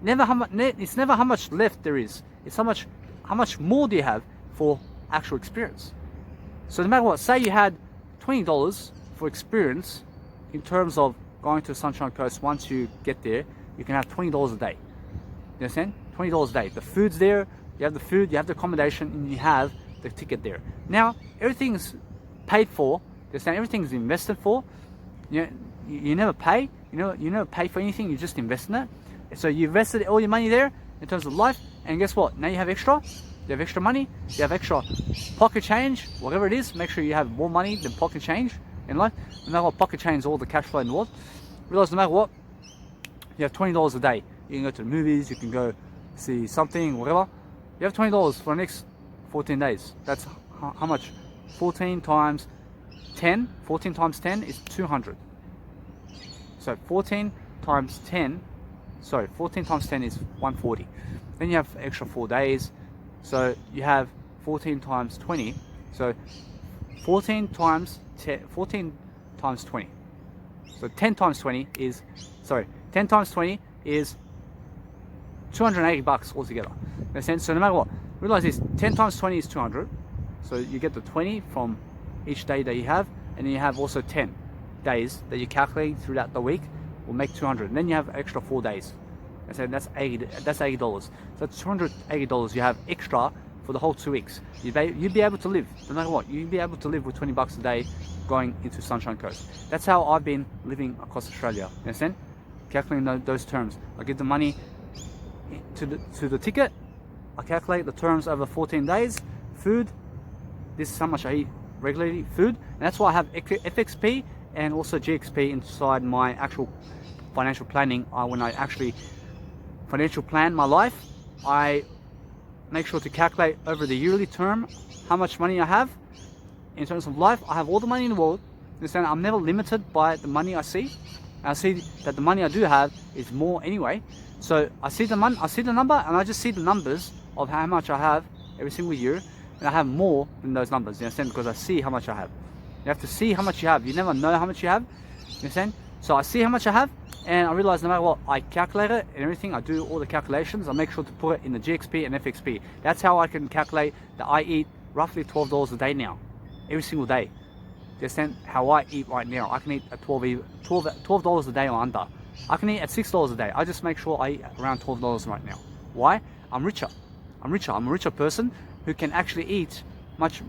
It's never how much left there is. It's how much more do you have for actual experience. So no matter what, say you had $20 for experience in terms of going to Sunshine Coast. Once you get there, you can have $20 a day. You understand? $20 a day. The food's there. You have the food, you have the accommodation, and you have the ticket there. Now everything's paid for. You understand? Everything's invested for. You never pay. You never pay for anything. You just invest in it. So you invested all your money there in terms of life, and guess what? Now you have extra. You have extra money. You have extra pocket change, whatever it is. Make sure you have more money than pocket change in life. No matter what, pocket change is all the cash flow in the world. Realize no matter what, you have $20 a day. You can go to the movies. You can go see something, whatever. You have $20 for the next 14 days. That's how much? 14 times 10. 14 times 10 is 200. So 14 times 10 is 140. Then you have extra 4 days. So you have 14 times 20. So 14 times 10, 14 times 20. So 10 times 20 is 280 bucks altogether. So no matter what, realize this: 10 times 20 is 200. So you get the 20 from each day that you have, and then you have also 10 days that you calculate throughout the week will make 200. And then you have extra 4 days. And so that's $80. So that's $280 you have extra for the whole 2 weeks. You'd be able to live, no matter what. You'd be able to live with 20 bucks a day going into Sunshine Coast. That's how I've been living across Australia. You understand? Calculating those terms. I give the money to the ticket. I calculate the terms over 14 days. Food, this is how much I eat regularly, food. And that's why I have FXP and also GXP inside my actual financial planning. When I actually financial plan my life, I make sure to calculate over the yearly term how much money I have. In terms of life, I have all the money in the world. Understand? I'm never limited by the money I see. I see that the money I do have is more anyway. So I see the number, and I just see the numbers of how much I have every single year, and I have more than those numbers. You understand? Because I see how much I have. You have to see how much you have. You never know how much you have. You understand? So I see how much I have, and I realize no matter what, I calculate it and everything. I do all the calculations. I make sure to put it in the GXP and FXP. That's how I can calculate that I eat roughly $12 a day now, every single day. You understand how I eat right now? I can eat at $12 a day or under. I can eat at $6 a day. I just make sure I eat around $12 right now. Why? I'm richer. I'm a richer person who can actually eat much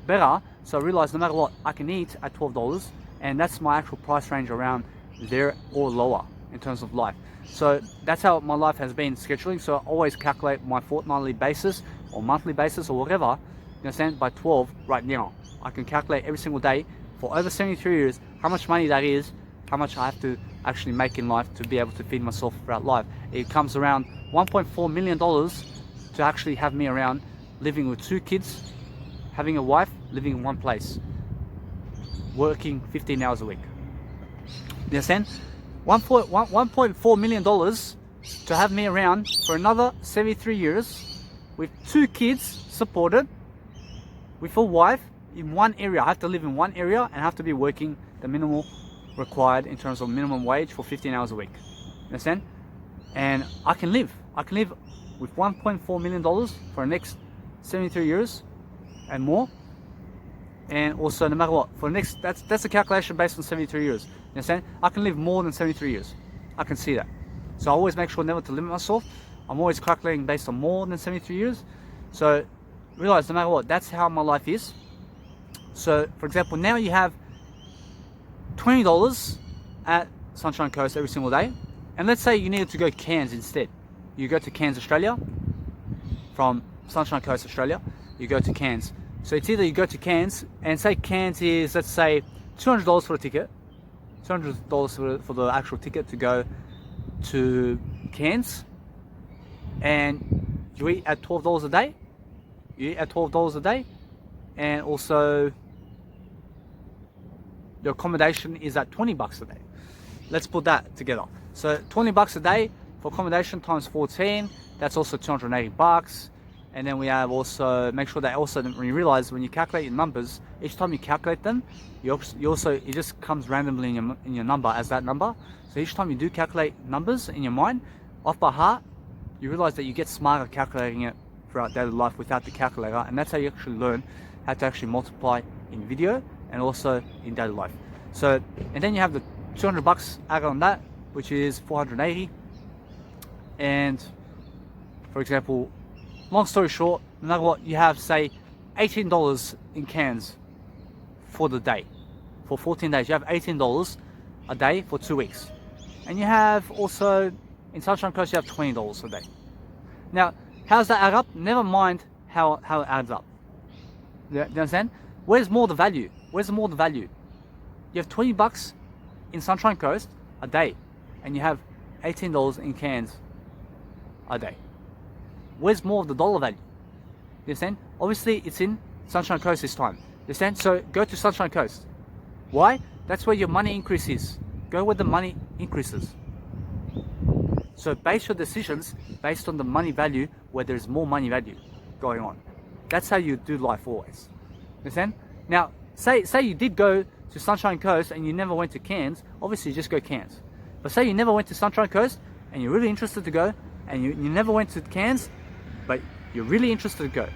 better. So I realize no matter what, I can eat at $12, and that's my actual price range around there or lower in terms of life. So that's how my life has been scheduling. So I always calculate my fortnightly basis or monthly basis or whatever, you understand, by 12 right now. I can calculate every single day for over 73 years how much money that is, how much I have to actually make in life to be able to feed myself throughout life. It comes around $1.4 million to actually have me around, living with 2 kids, having a wife, living in one place, working 15 hours a week. You understand? $1.4 million to have me around for another 73 years with 2 kids supported, with a wife in one area. I have to live in one area and have to be working the minimal required in terms of minimum wage for 15 hours a week. You understand? And I can live with $1.4 million for the next 73 years and more. And also, no matter what, for the next, that's a calculation based on 73 years. You understand? I can live more than 73 years. I can see that. So I always make sure never to limit myself. I'm always calculating based on more than 73 years. So realize no matter what, that's how my life is. So for example, now you have $20 at Sunshine Coast every single day. And let's say you needed to go to Cairns instead. You go to Cairns, Australia, from Sunshine Coast, Australia, you go to Cairns. So it's either you go to Cairns, and say Cairns is, let's say, $200 for a ticket, $200 for the actual ticket to go to Cairns, and you eat at $12 a day. You eat at $12 a day, and also your accommodation is at $20 a day. Let's put that together. So $20 a day for accommodation times 14, that's also $280. And then we have also, make sure that also when you realize when you calculate your numbers, each time you calculate them, you also, it just comes randomly in your number as that number. So each time you do calculate numbers in your mind, off by heart, you realize that you get smarter calculating it throughout daily life without the calculator. And that's how you actually learn how to actually multiply in video and also in daily life. So, and then you have the $200 added on that, which is 480. And for example, long story short, no matter what, you have say $18 in Cairns for the day. For 14 days, you have $18 a day for 2 weeks. And you have also, in Sunshine Coast, you have $20 a day. Now, how does that add up? Never mind how it adds up. Do you understand? Where's more the value? Where's more the value? You have $20 in Sunshine Coast a day, and you have $18 in Cairns a day. Where's more of the dollar value? You understand? Obviously, it's in Sunshine Coast this time. You understand? So go to Sunshine Coast. Why? That's where your money increase is. Go where the money increases. So base your decisions based on the money value where there's more money value going on. That's how you do life always. Understand? Now, say you did go to Sunshine Coast and you never went to Cairns, obviously you just go Cairns. But say you never went to Sunshine Coast and you're really interested to go, and you never went to Cairns, but you're really interested to go.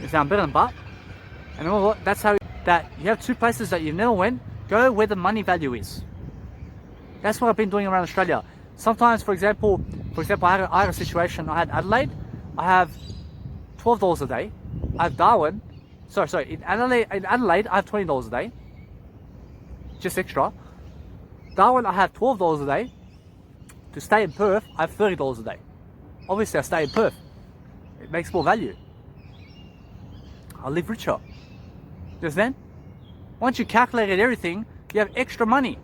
You sound better than but. And you know what? That's how that you have two places that you've never went, go where the money value is. That's what I've been doing around Australia. Sometimes, for example, I had a situation. I had Adelaide. I have $12 a day. I have Darwin. Sorry. In Adelaide, I have $20 a day, just extra. Darwin, I have $12 a day. To stay in Perth, I have $30 a day. Obviously, I stay in Perth. It makes more value. I live richer. Just then, once you calculated everything, you have extra money.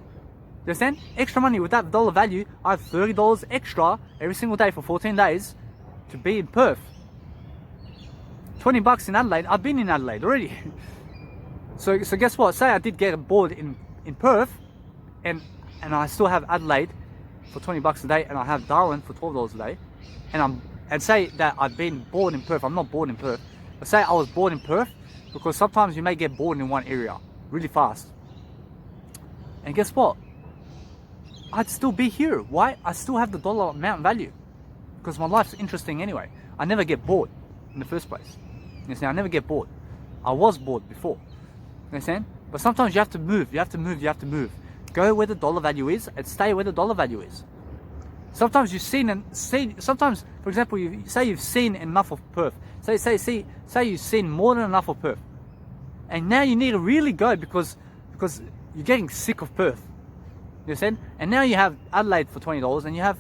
Just then, extra money with that dollar value. I have $30 extra every single day for 14 days to be in Perth. $20 in Adelaide. I've been in Adelaide already. So guess what? Say I did get bored in Perth, and I still have Adelaide for $20 a day, and I have Darwin for $12 a day, and say that I've been bored in Perth. I'm not bored in Perth, but say I was bored in Perth, because sometimes you may get bored in one area really fast. And guess what? I'd still be here. Why? I still have the dollar amount value, because my life's interesting anyway. I never get bored in the first place. You see, I never get bored. I was bored before. You understand? But sometimes you have to move. You have to move. Go where the dollar value is and stay where the dollar value is. Sometimes you've seen. Sometimes, for example, you've seen enough of Perth. Say you've seen more than enough of Perth, and now you need to really go because you're getting sick of Perth. You understand? And now you have Adelaide for $20 and you have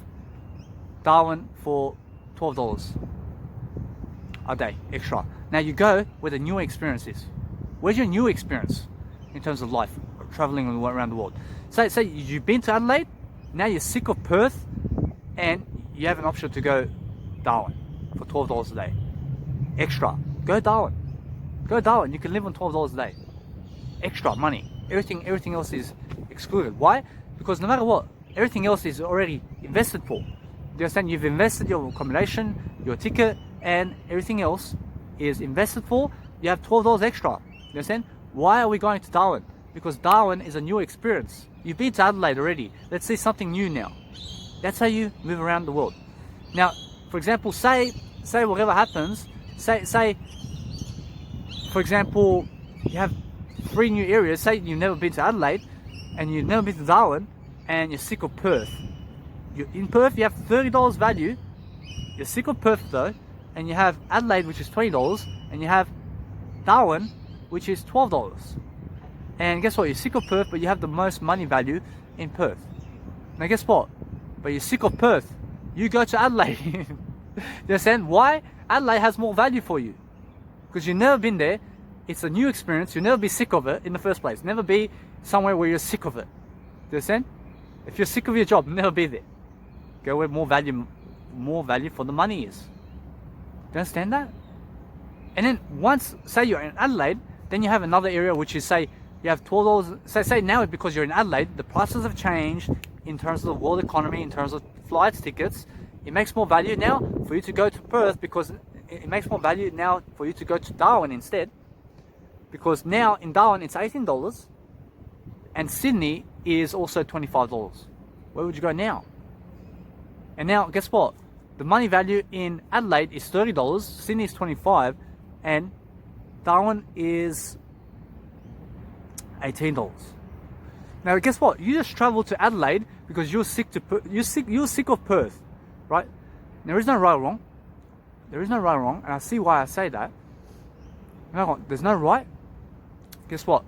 Darwin for $12 a day extra. Now you go where the new experience is. Where's your new experience in terms of life, traveling around the world? Say you've been to Adelaide, now you're sick of Perth, and you have an option to go Darwin for $12 a day extra. Go Darwin. You can live on $12 a day extra money. Everything else is excluded. Why? Because no matter what, everything else is already invested for. Do you understand? You've invested your accommodation, your ticket, and everything else is invested for. You have $12 extra. You understand? Why are we going to Darwin? Because Darwin is a new experience. You've been to Adelaide already. Let's see something new now. That's how you move around the world. Now, for example, say whatever happens, say for example, you have 3 new areas. Say you've never been to Adelaide and you've never been to Darwin and you're sick of Perth. In Perth, you have $30 value. You're sick of Perth though, and you have Adelaide, which is $20, and you have Darwin, which is $12. And guess what? You're sick of Perth, but you have the most money value in Perth. Now guess what? But you're sick of Perth. You go to Adelaide. You understand? Why? Adelaide has more value for you. Because you've never been there. It's a new experience. You'll never be sick of it in the first place. Never be somewhere where you're sick of it. you understand? If you're sick of your job, never be there. Go where more value for the money is. Do you understand that? And then once, say you're in Adelaide, then you have another area which is, say you have $12. Say now because you're in Adelaide, the prices have changed in terms of the world economy, in terms of flights, tickets. It makes more value now for you to go to Perth, because it makes more value now for you to go to Darwin instead. Because now in Darwin it's $18 and Sydney is also $25. Where would you go now? And now guess what? The money value in Adelaide is $30, Sydney is $25, and Darwin is $18. Now guess what? You just traveled to Adelaide because you're sick of Perth, right? There is no right or wrong. There is no right or wrong, and I see why I say that. There's no right. Guess what?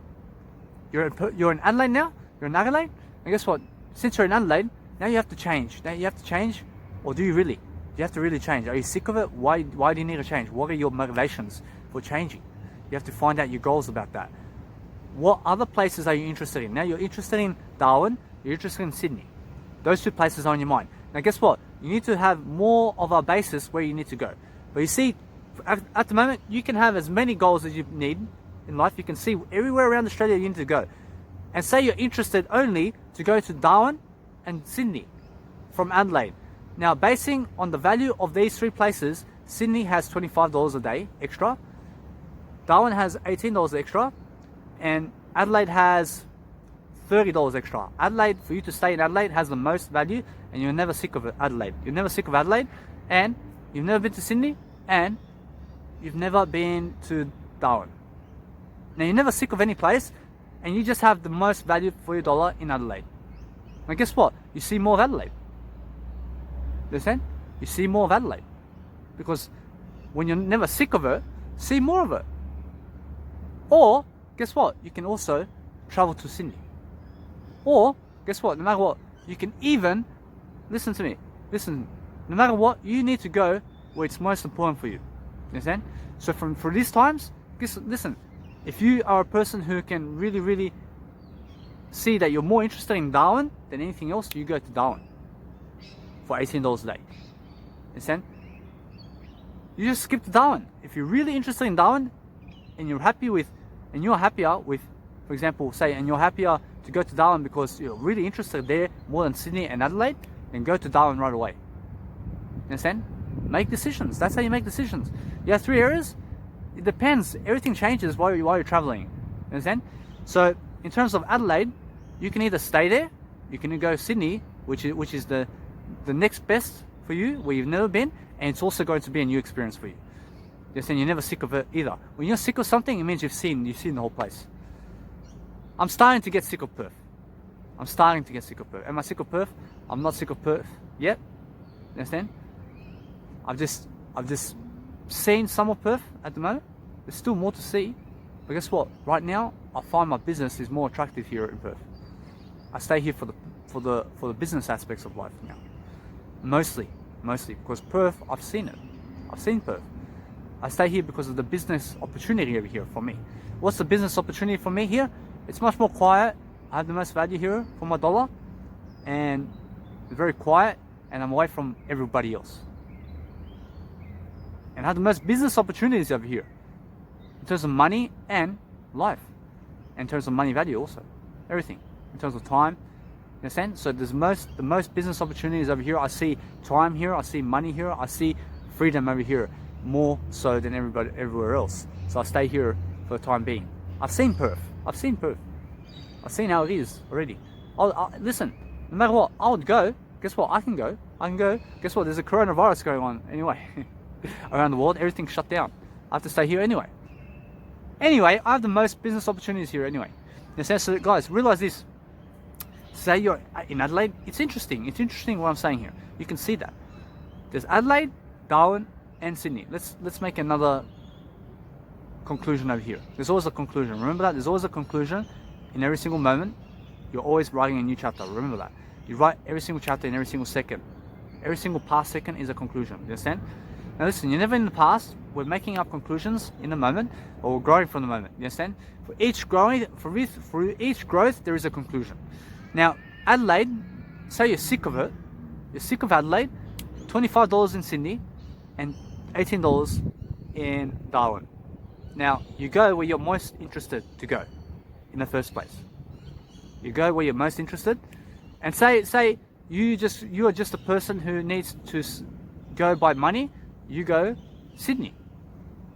You're in Adelaide now. You're in Adelaide, and guess what? Since you're in Adelaide, now you have to change. Now you have to change, or do you really? You have to really change. Are you sick of it? Why do you need to change? What are your motivations for changing? You have to find out your goals about that. What other places are you interested in? Now you're interested in Darwin, you're interested in Sydney. Those two places are on your mind. Now guess what? You need to have more of a basis where you need to go. But you see, at the moment, you can have as many goals as you need in life. You can see everywhere around Australia you need to go. And say you're interested only to go to Darwin and Sydney from Adelaide. Now, basing on the value of these three places, Sydney has $25 a day extra, Darwin has $18 extra, and Adelaide has $30 extra. Adelaide, for you to stay in Adelaide, has the most value, and you're never sick of Adelaide. You're never sick of Adelaide, and you've never been to Sydney, and you've never been to Darwin. Now, you're never sick of any place, and you just have the most value for your dollar in Adelaide. Now, guess what? You see more of Adelaide. You understand? You see more of Adelaide. Because when you're never sick of it, see more of it. Or, guess what? You can also travel to Sydney. Or, guess what? No matter what, you can even, listen to me, listen, no matter what, you need to go where it's most important for you. You understand? So for these times, listen, if you are a person who can really see that you're more interested in Darwin than anything else, you go to Darwin for $18 a day. Understand? You just skip to Darwin. If you're really interested in Darwin and you're happier with, for example, and you're happier to go to Darwin because you're really interested there more than Sydney and Adelaide, then go to Darwin right away. Understand? Make decisions. That's how you make decisions. You have three areas. It depends. Everything changes while you're traveling. Understand? So in terms of Adelaide, you can either stay there, you can go Sydney, which is the next best for you, where you've never been, and it's also going to be a new experience for you. You're never sick of it either. When you're sick of something, it means you've seen the whole place. I'm starting to get sick of Perth. I'm starting to get sick of Perth. Am I sick of Perth? I'm not sick of Perth yet. You understand? I've just seen some of Perth at the moment. There's still more to see. But guess what? Right now, I find my business is more attractive here in Perth. I stay here for the business aspects of life now. Mostly because Perth, I've seen it. I've seen Perth. I stay here because of the business opportunity over here for me. What's the business opportunity for me here? It's much more quiet. I have the most value here for my dollar, and it's very quiet, and I'm away from everybody else. And I have the most business opportunities over here in terms of money and life, in terms of money value also, everything, in terms of time. You understand? So there's the most business opportunities over here. I see time here, I see money here, I see freedom over here, more so than everywhere else. So I stay here for the time being. I've seen Perth. I've seen how it is already. Listen, no matter what, I would go. Guess what? I can go. Guess what? There's a coronavirus going on anyway. Around the world, everything's shut down. I have to stay here anyway. I have the most business opportunities here anyway. So guys, realize this. Say you're in Adelaide, it's interesting. It's interesting what I'm saying here. You can see that. There's Adelaide, Darwin, and Sydney. Let's make another conclusion over here. There's always a conclusion. Remember that? There's always a conclusion in every single moment. You're always writing a new chapter. Remember that. You write every single chapter in every single second. Every single past second is a conclusion. You understand? Now listen, you're never in the past. We're making up conclusions in the moment, or we're growing from the moment. You understand? For each growth, there is a conclusion. Now, Adelaide, say you're sick of it, you're sick of Adelaide, $25 in Sydney and $18 in Darwin. Now, you go where you're most interested to go in the first place. You go where you're most interested, and say you are just a person who needs to go by money. You go Sydney.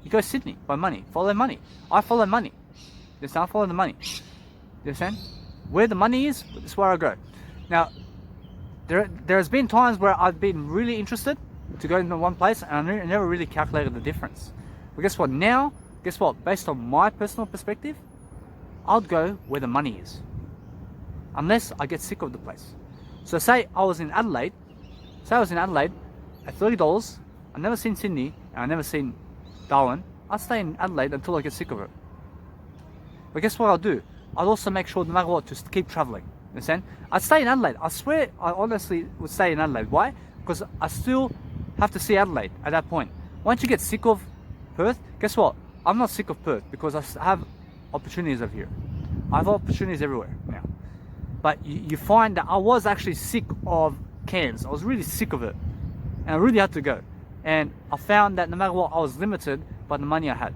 You go Sydney by money. Follow money. I follow money. Yes, I follow the money. You understand? Where the money is where I go. Now, there has been times where I've been really interested to go into one place, and I never really calculated the difference. But guess what? Now, based on my personal perspective, I'll go where the money is, unless I get sick of the place. So say I was in Adelaide at $30, I've never seen Sydney, and I've never seen Darwin. I'll stay in Adelaide until I get sick of it. But guess what I'll do? I'll also make sure, no matter what, to keep traveling. Understand? I'd stay in Adelaide. I swear, I honestly would stay in Adelaide. Why? Because I still have to see Adelaide at that point. Once you get sick of Perth, guess what? I'm not sick of Perth because I have opportunities over here. I have opportunities everywhere now. But you find that I was actually sick of Cairns. I was really sick of it. And I really had to go. And I found that no matter what, I was limited by the money I had.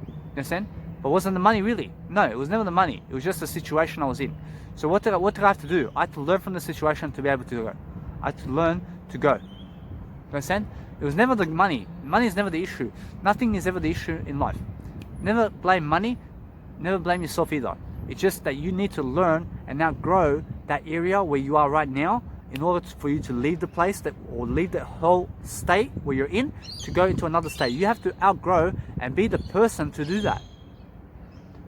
You understand? But wasn't the money really? No, it was never the money. It was just the situation I was in. So what did I have to do? I had to learn from the situation to be able to go. I had to learn to go. You understand? It was never the money. Money is never the issue. Nothing is ever the issue in life. Never blame money. Never blame yourself either. It's just that you need to learn and now grow that area where you are right now in order for you to leave the place or leave the whole state where you're in to go into another state. You have to outgrow and be the person to do that.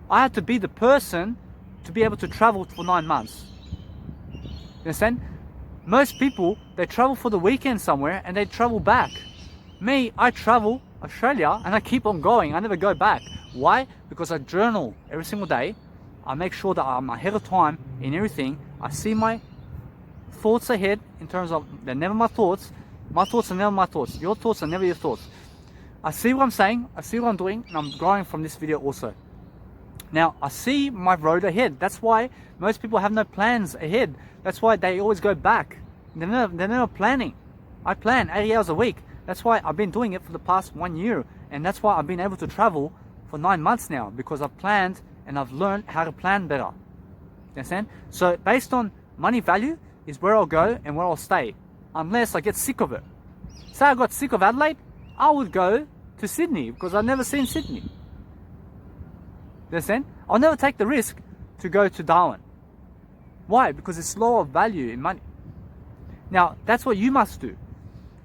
I had to be the person to be able to travel for 9 months. You understand? Most people, they travel for the weekend somewhere and they travel back. Me, I travel Australia and I keep on going. I never go back. Why? Because I journal every single day. I make sure that I'm ahead of time in everything. I see my thoughts ahead in terms of they're never my thoughts. My thoughts are never my thoughts. Your thoughts are never your thoughts. I see what I'm saying. I see what I'm doing, and I'm growing from this video also. Now, I see my road ahead. That's why most people have no plans ahead. That's why they always go back. They're never planning. I plan 80 hours a week. That's why I've been doing it for the past 1 year. And that's why I've been able to travel for 9 months now, because I've planned and I've learned how to plan better. You understand? So based on money value is where I'll go and where I'll stay, unless I get sick of it. Say I got sick of Adelaide, I would go to Sydney because I've never seen Sydney. You understand? I'll never take the risk to go to Darwin. Why? Because it's lower value in money. Now, that's what you must do. You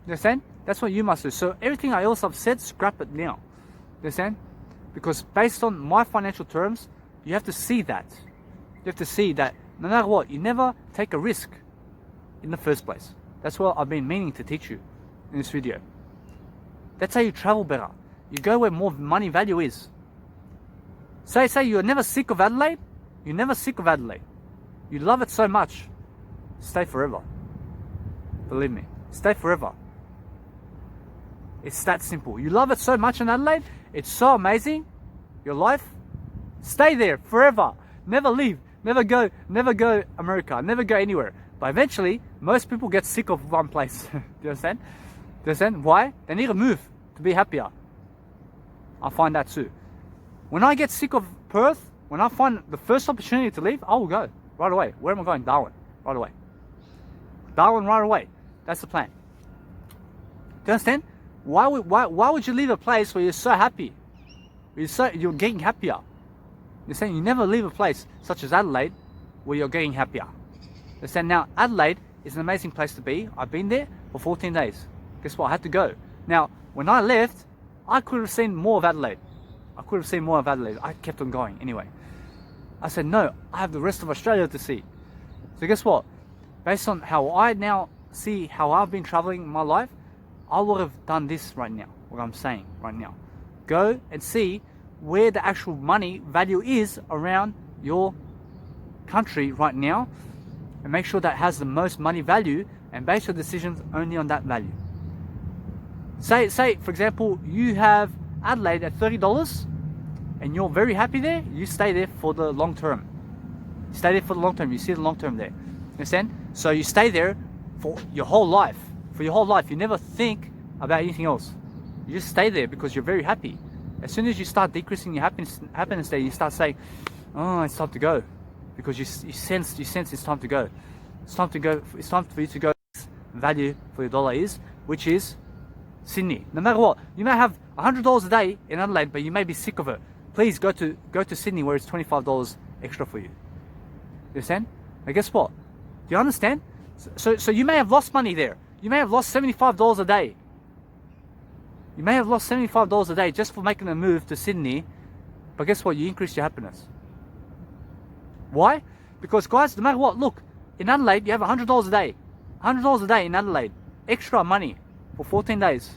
understand? That's what you must do. So everything I else have said, scrap it now. You understand? Because based on my financial terms, you have to see that. You have to see that no matter what, you never take a risk in the first place. That's what I've been meaning to teach you in this video. That's how you travel better. You go where more money value is. Say you're never sick of Adelaide. You're never sick of Adelaide. You love it so much. Stay forever. Believe me. Stay forever. It's that simple. You love it so much in Adelaide. It's so amazing. Your life. Stay there forever. Never leave. Never go America. Never go anywhere. But eventually, most people get sick of one place. Do you understand? Do you understand? Why? They need to move to be happier. I find that too. When I get sick of Perth, when I find the first opportunity to leave, I will go right away. Where am I going? Darwin. Right away. Darwin right away. That's the plan. Do you understand? Why would you leave a place where you're so happy? You're getting happier. You're saying you never leave a place such as Adelaide where you're getting happier. They say now Adelaide is an amazing place to be. I've been there for 14 days. Guess what? I had to go. Now, when I left, I could have seen more of Adelaide. I kept on going anyway. I said, no, I have the rest of Australia to see. So guess what? Based on how I now see how I've been traveling in my life, I would have done this right now, what I'm saying right now. Go and see where the actual money value is around your country right now, and make sure that has the most money value, and base your decisions only on that value. Say for example, you have Adelaide at $30 and you're very happy there, you stay there for the long term. You stay there for the long term, you see the long term there. Understand? So you stay there for your whole life. For your whole life, you never think about anything else. You just stay there because you're very happy. As soon as you start decreasing your happiness there, you start saying, "Oh, it's time to go," because you sense it's time to go. It's time to go. It's time for you to go. Value for your dollar is, which is Sydney. No matter what, you may have $100 a day in Adelaide, but you may be sick of it. Please go to Sydney, where it's $25 extra for you. You understand? Now guess what? Do you understand? So you may have lost money there. You may have lost $75 a day. You may have lost $75 a day just for making a move to Sydney, but guess what? You increased your happiness. Why? Because guys, no matter what, look, in Adelaide, you have $100 a day. $100 a day in Adelaide. Extra money for 14 days.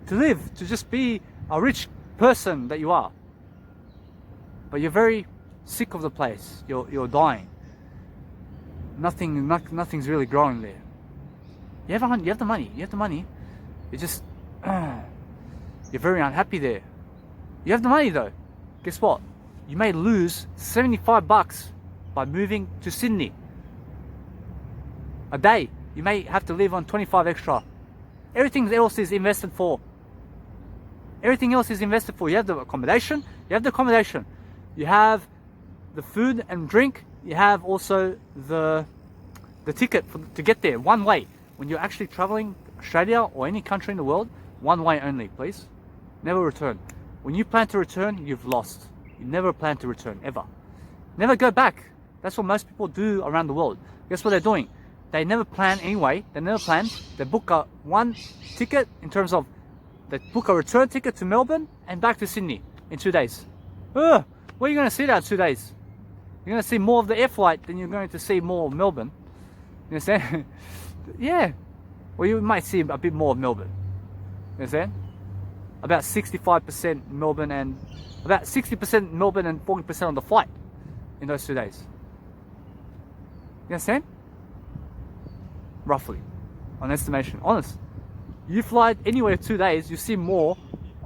To live, to just be a rich person that you are. But you're very sick of the place. You're dying. Nothing's really growing there. You have the money. You have the money. You just you're very unhappy there. You have the money though. Guess what? You may lose $75 by moving to Sydney. A day. You may have to live on 25 extra. Everything else is invested for. Everything else is invested for. You have the accommodation. You have the food and drink. You have also the ticket to get there one way. When you're actually traveling Australia or any country in the world, one way only, please. Never return. When you plan to return, you've lost. You never plan to return, ever. Never go back. That's what most people do around the world. Guess what they're doing? They never plan anyway. They never plan. They book one ticket in terms of, they book a return ticket to Melbourne and back to Sydney in 2 days. What are you going to see that 2 days? You're going to see more of the air flight than you're going to see more of Melbourne. You understand? Yeah. Well, you might see a bit more of Melbourne. You understand? About 65% Melbourne and about 60% Melbourne and 40% on the flight in those 2 days. You understand? Roughly, on estimation. Honest. You fly anywhere 2 days, you see more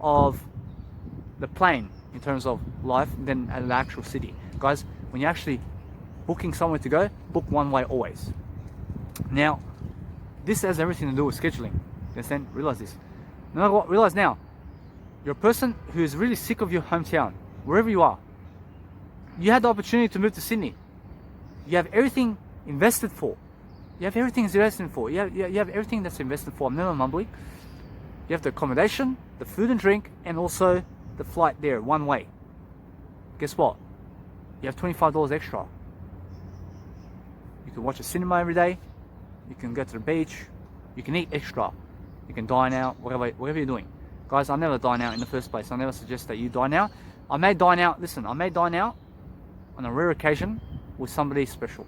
of the plane in terms of life than at the actual city. Guys, when you're actually booking somewhere to go, book one way always. Now, this has everything to do with scheduling. You understand? Realize this. No matter what, realize now, you're a person who is really sick of your hometown, wherever you are. You had the opportunity to move to Sydney. You have everything invested for. You have everything invested for. You have everything that's invested for. I'm never mumbling. You have the accommodation, the food and drink, and also the flight there, one way. Guess what? You have $25 extra. You can watch a cinema every day. You can go to the beach. You can eat extra. You can dine out, whatever you're doing. Guys, I never dine out in the first place. I never suggest that you dine out. I may dine out, listen, I may dine out on a rare occasion with somebody special.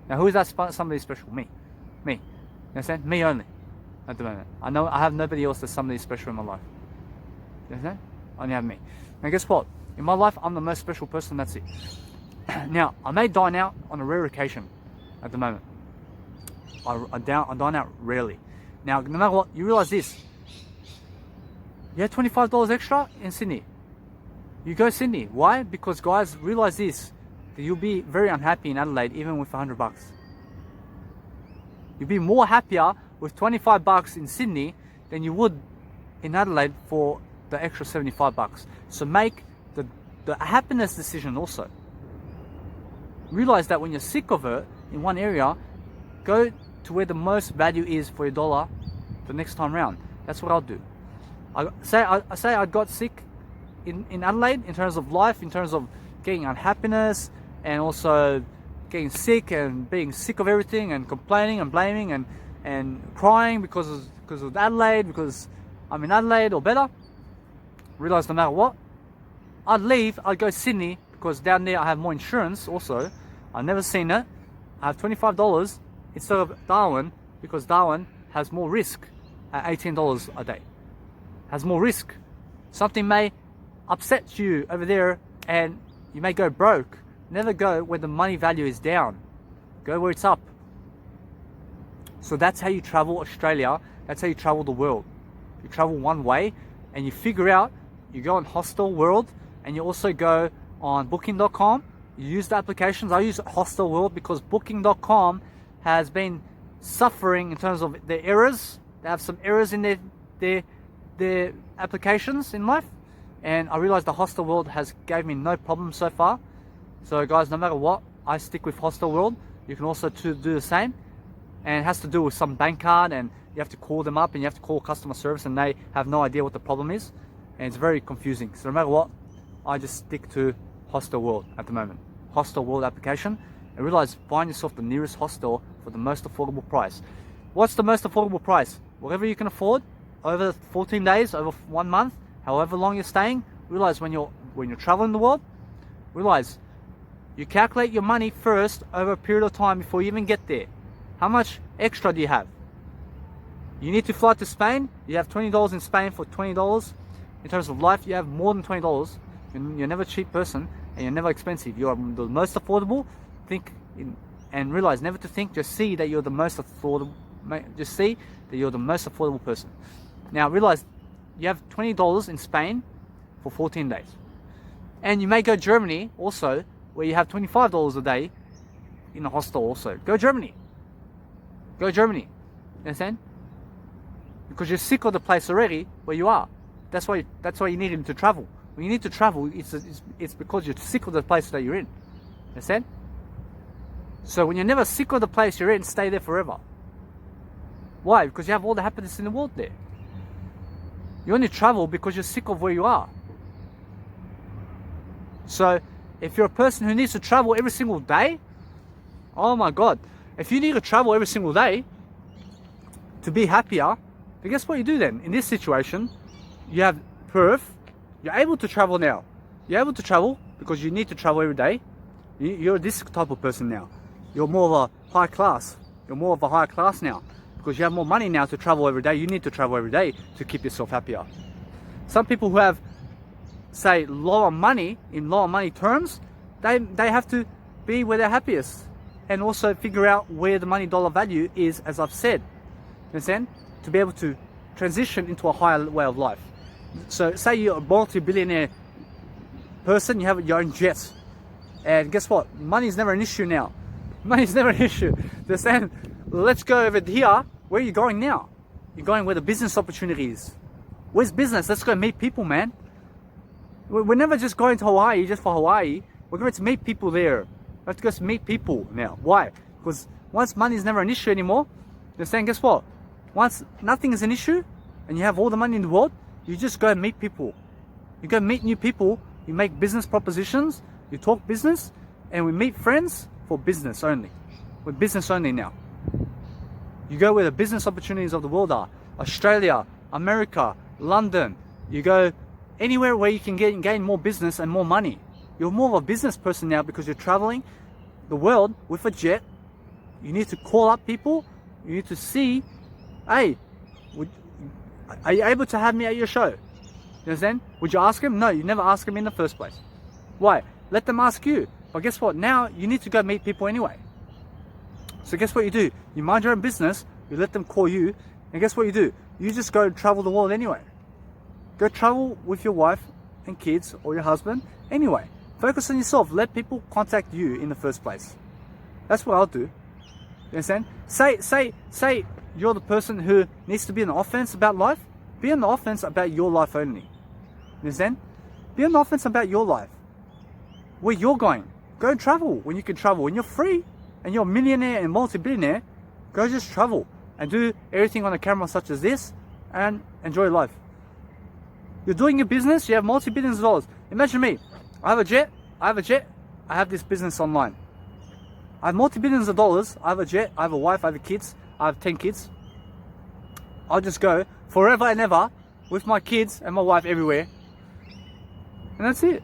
Now, who is that somebody special? Me. You understand? Me only at the moment. I know I have nobody else that's somebody special in my life. You understand? I only have me. Now, guess what? In my life, I'm the most special person, that's it. Now, I may dine out on a rare occasion at the moment. I dine out rarely. Now, no matter what, you realize this. You have $25 extra in Sydney. You go Sydney. Why? Because guys, realize this. That you'll be very unhappy in Adelaide even with $100. You'll be more happier with $25 in Sydney than you would in Adelaide for the extra $75. So make the happiness decision also. Realize that when you're sick of it in one area, go to where the most value is for your dollar the next time round. That's what I'll do. I say I got sick in Adelaide in terms of life, in terms of getting unhappiness and also getting sick and being sick of everything and complaining and blaming and crying because of Adelaide, because I'm in Adelaide or better. Realize no matter what, I'd leave, I'd go to Sydney because down there I have more insurance also. I've never seen it. I have $25 instead of Darwin because Darwin has more risk at $18 a day. Has more risk. Something may upset you over there and you may go broke. Never go where the money value is down. Go where it's up. So that's how you travel Australia. That's how you travel the world. You travel one way and you figure out, you go on Hostel World and you also go on booking.com You use the applications. I use Hostel World because Booking.com has been suffering in terms of the errors. They have some errors in their applications in life, and I realized the Hostel World has gave me no problem so far. So guys, no matter what, I stick with Hostel World. You can also do the same, and it has to do with some bank card, and you have to call them up and you have to call customer service, and they have no idea what the problem is, and it's very confusing. So no matter what, I just stick to Hostel World at the moment. Hostel World application, and realize, find yourself the nearest hostel for the most affordable price. What's the most affordable price? Whatever you can afford over 14 days, over 1 month, however long you're staying. Realize when you're traveling the world, realize you calculate your money first over a period of time before you even get there. How much extra do you have? You need to fly to Spain. You have $20 in Spain for $20. In terms of life, you have more than $20. You're never a cheap person, and you're never expensive. You're the most affordable. And realize never to think. Just see that you're the most affordable. Just see that you're the most affordable person. Now realize you have $20 in Spain for 14 days, and you may go Germany also, where you have $25 a day in a hostel. Also, go Germany. Go Germany. You understand? Because you're sick of the place already where you are. That's why you need to travel. When you need to travel, it's because you're sick of the place that you're in. Understand? So when you're never sick of the place you're in, stay there forever. Why? Because you have all the happiness in the world there. You only travel because you're sick of where you are. So if you're a person who needs to travel every single day, oh my God, if you need to travel every single day to be happier, then guess what you do then? In this situation, you have proof. You're able to travel now. You're able to travel because you need to travel every day. You're this type of person now. You're more of a high class. You're more of a higher class now because you have more money now to travel every day. You need to travel every day to keep yourself happier. Some people who have, say, lower money, in lower money terms, they have to be where they're happiest and also figure out where the money dollar value is, as I've said. You understand? To be able to transition into a higher way of life. So say you're a multi-billionaire person, you have your own jets, and guess what? Money is never an issue now. Money is never an issue. Understand? Let's go over here. Where are you going now? You're going where the business opportunity is. Where's business? Let's go meet people, man. We're never just going to Hawaii just for Hawaii. We're going to meet people there. We have to go to meet people now. Why? Because once money is never an issue anymore, they're saying, guess what? Once nothing is an issue and you have all the money in the world, you just go and meet people. You go meet new people, you make business propositions, you talk business, and we meet friends for business only. We're business only now. You go where the business opportunities of the world are. Australia, America, London. You go anywhere where you can gain more business and more money. You're more of a business person now because you're traveling the world with a jet. You need to call up people. You need to see, hey, are you able to have me at your show? You understand? Would you ask him? No, you never ask him in the first place. Why? Let them ask you. But guess what? Now you need to go meet people anyway. So guess what you do? You mind your own business, you let them call you, and guess what you do? You just go travel the world anyway. Go travel with your wife and kids or your husband anyway. Focus on yourself. Let people contact you in the first place. That's what I'll do. You understand? Say you're the person who needs to be on the offense about life. Be on the offense about your life only. You understand? Be on the offense about your life. Where you're going. Go and travel when you can travel. When you're free and you're a millionaire and multi-billionaire, go just travel and do everything on a camera such as this and enjoy life. You're doing your business, you have multi-billions of dollars. Imagine me. I have a jet. I have this business online. I have multi-billions of dollars. I have a jet. I have a wife. I have kids. I have 10 kids. I'll just go forever and ever with my kids and my wife everywhere. And that's it.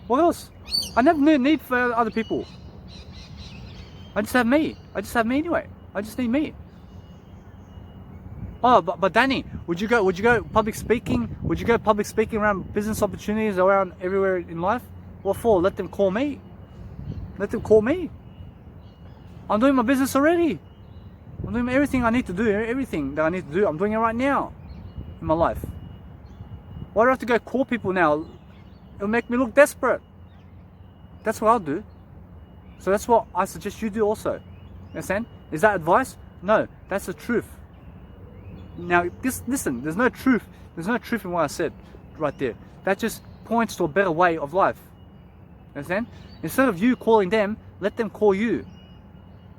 What else? I never need for other people. I just have me. I just have me anyway. I just need me. Oh, but Danny, would you go public speaking? Would you go public speaking around business opportunities around everywhere in life? What for? Let them call me. Let them call me. I'm doing my business already. I'm doing everything I need to do. Everything that I need to do, I'm doing it right now in my life. Why do I have to go call people now? It'll make me look desperate. That's what I'll do. So that's what I suggest you do also. You understand? Is that advice? No, that's the truth. Now, listen, there's no truth in what I said right there. That just points to a better way of life. Understand? Instead of you calling them, let them call you.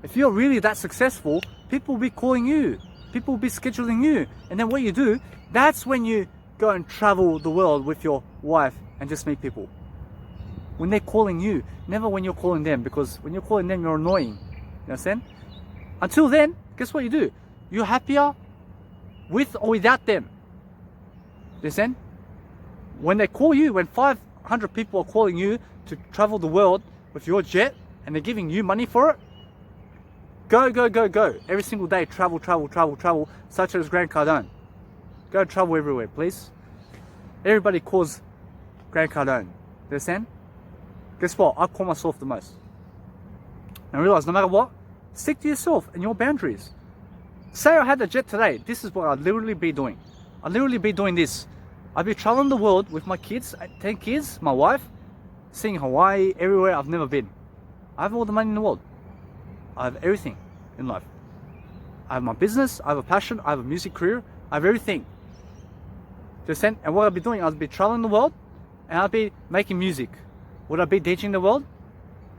If you're really that successful, people will be calling you. People will be scheduling you. And then what you do, that's when you go and travel the world with your wife and just meet people. When they're calling you, never when you're calling them, because when you're calling them, you're annoying. You understand? Until then, guess what you do? You're happier with or without them. You understand? When they call you, when 500 people are calling you to travel the world with your jet and they're giving you money for it, go, go, go, go. Every single day, travel, travel, travel, travel, such as Grant Cardone. Go travel everywhere, please. Everybody calls Grant Cardone. You understand? Guess what? I call myself the most. And realize no matter what, stick to yourself and your boundaries. Say I had the jet today, this is what I'd literally be doing. I'd literally be doing this. I'd be traveling the world with my kids, 10 kids, my wife, seeing Hawaii, everywhere I've never been. I have all the money in the world. I have everything in life. I have my business, I have a passion, I have a music career, I have everything. And what I'd be doing, I'd be traveling the world and I'd be making music. Would I be DJing the world?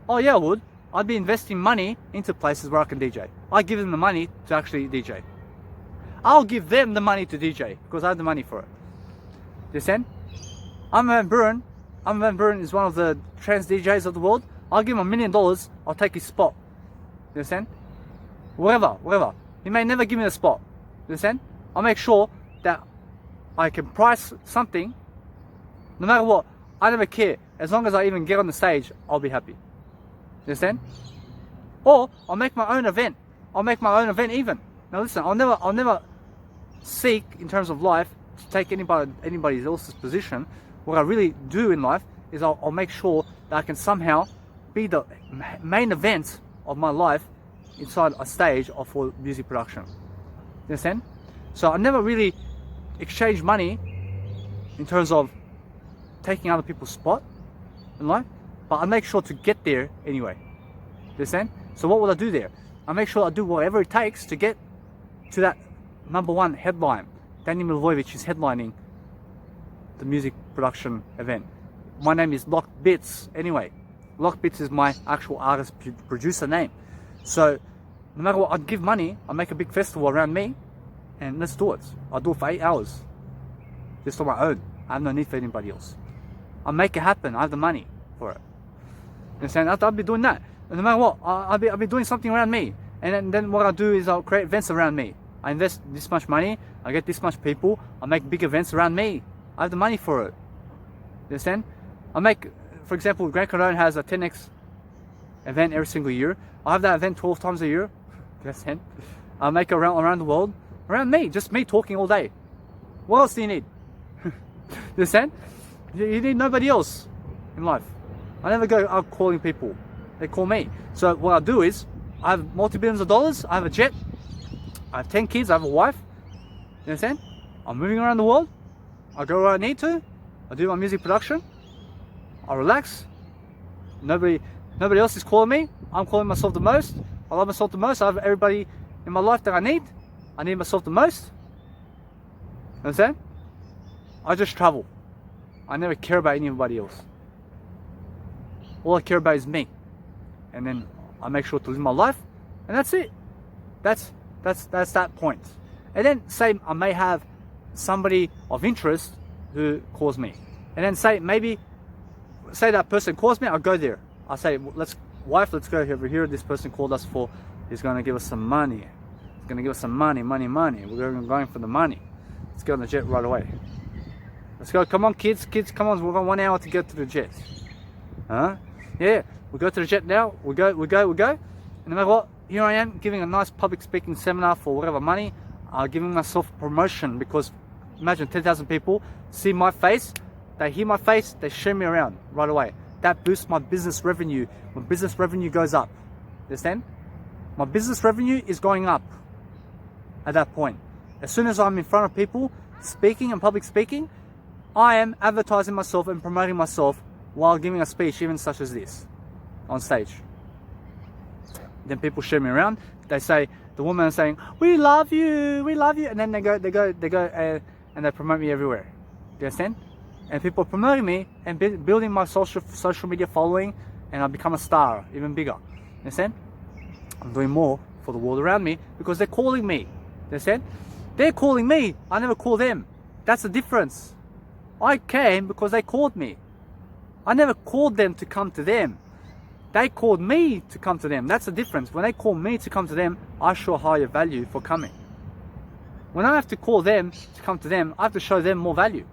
Oh yeah, I would. I'd be investing money into places where I can DJ. I give them the money to actually DJ. I'll give them the money to DJ because I have the money for it. You understand? Van Buren is one of the trance DJs of the world. I'll give him $1 million. I'll take his spot. You understand? Whatever. He may never give me the spot. You understand? I'll make sure that I can price something. No matter what, I never care. As long as I even get on the stage, I'll be happy. You understand? Or I'll make my own event. I'll make my own event even. Now listen, I'll never seek in terms of life to take anybody else's position. What I really do in life is I'll make sure that I can somehow be the main event of my life inside a stage or for music production. You understand? So I never really exchange money in terms of taking other people's spot in life, but I make sure to get there anyway. You understand? So what will I do there? I make sure I do whatever it takes to get to that #1 headline. Danny Milivojevic is headlining the music production event. My name is Lock Bits anyway. Lock Bits is my actual artist producer name. So no matter what, I'd give money, I'll make a big festival around me and let's do it. I'll do it for 8 hours. Just on my own. I have no need for anybody else. I'll make it happen. I have the money for it. You understand? I'll be doing that. And no matter what, I'll be doing something around me. And then what I'll do is I'll create events around me. I invest this much money, I get this much people, I'll make big events around me. I have the money for it. You understand? I'll make, for example, Grant Cardone has a 10x event every single year. I'll have that event 12 times a year. You understand? I'll make it around the world. Around me, just me talking all day. What else do you need? You understand? You need nobody else in life. I never go out calling people. They call me. So what I do is, I have multi-billions of dollars, I have a jet, I have 10 kids, I have a wife. You understand? I'm moving around the world. I go where I need to. I do my music production. I relax. Nobody else is calling me. I'm calling myself the most. I love myself the most. I have everybody in my life that I need. I need myself the most. Understand? I just travel. I never care about anybody else. All I care about is me. And then I make sure to live my life. And that's it. That's that point. And then say I may have somebody of interest who calls me. And then say that person calls me, I'll go there. I'll say, let's go over here. This person called us for, he's going to give us some money. He's going to give us some money. We're going for the money. Let's go on the jet right away. Let's go. Come on, kids, come on. We've got 1 hour to get to the jet. Huh? Yeah, we go to the jet now. We go. And no matter what, here I am giving a nice public speaking seminar for whatever money. Giving myself promotion because imagine 10,000 people see my face, they hear my face, they share me around right away. That boosts my business revenue. My business revenue goes up. Understand? My business revenue is going up at that point. As soon as I'm in front of people speaking and public speaking, I am advertising myself and promoting myself while giving a speech even such as this. on stage. Then people share me around. They say, the woman is saying, we love you, and then they go and they promote me everywhere. Do you understand? And people are promoting me and building my social media following, and I become a star, even bigger. You understand? I'm doing more for the world around me because they're calling me. You understand? They're calling me. I never call them. That's the difference. I came because they called me. I never called them to come to them. They called me to come to them. That's the difference. When they call me to come to them, I show higher value for coming. When I have to call them to come to them, I have to show them more value.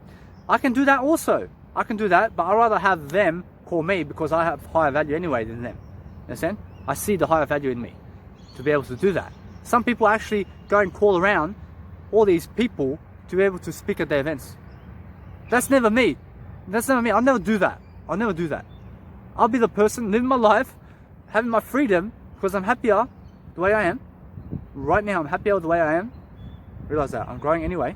I can do that also. I can do that, but I'd rather have them call me because I have higher value anyway than them. Understand? I see the higher value in me to be able to do that. Some people actually go and call around all these people to be able to speak at their events. That's never me. That's never me. I'll never do that. I'll never do that. I'll be the person living my life, having my freedom, because I'm happier the way I am. Right now, I'm happier the way I am. Realize that. I'm growing anyway.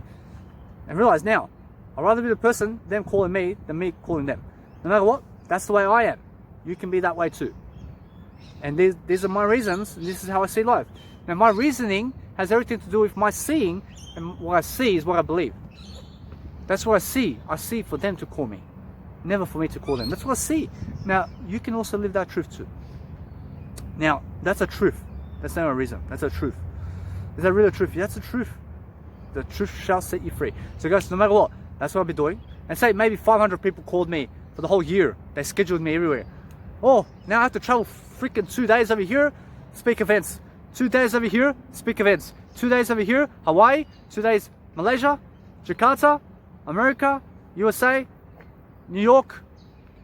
And realize now, I'd rather be the person, them calling me, than me calling them. No matter what, that's the way I am. You can be that way too. And these are my reasons, and this is how I see life. Now, my reasoning has everything to do with my seeing, and what I see is what I believe. That's what I see. I see for them to call me, never for me to call them. That's what I see. Now, you can also live that truth too. Now, that's a truth. That's not a reason. That's a truth. Is that really a truth? Yeah, that's the truth. The truth shall set you free. So guys, no matter what, that's what I'll be doing. And say maybe 500 people called me for the whole year. They scheduled me everywhere. Oh, now I have to travel freaking 2 days over here, speak events. 2 days over here, speak events. 2 days over here, Hawaii. 2 days, Malaysia, Jakarta, America, USA, New York,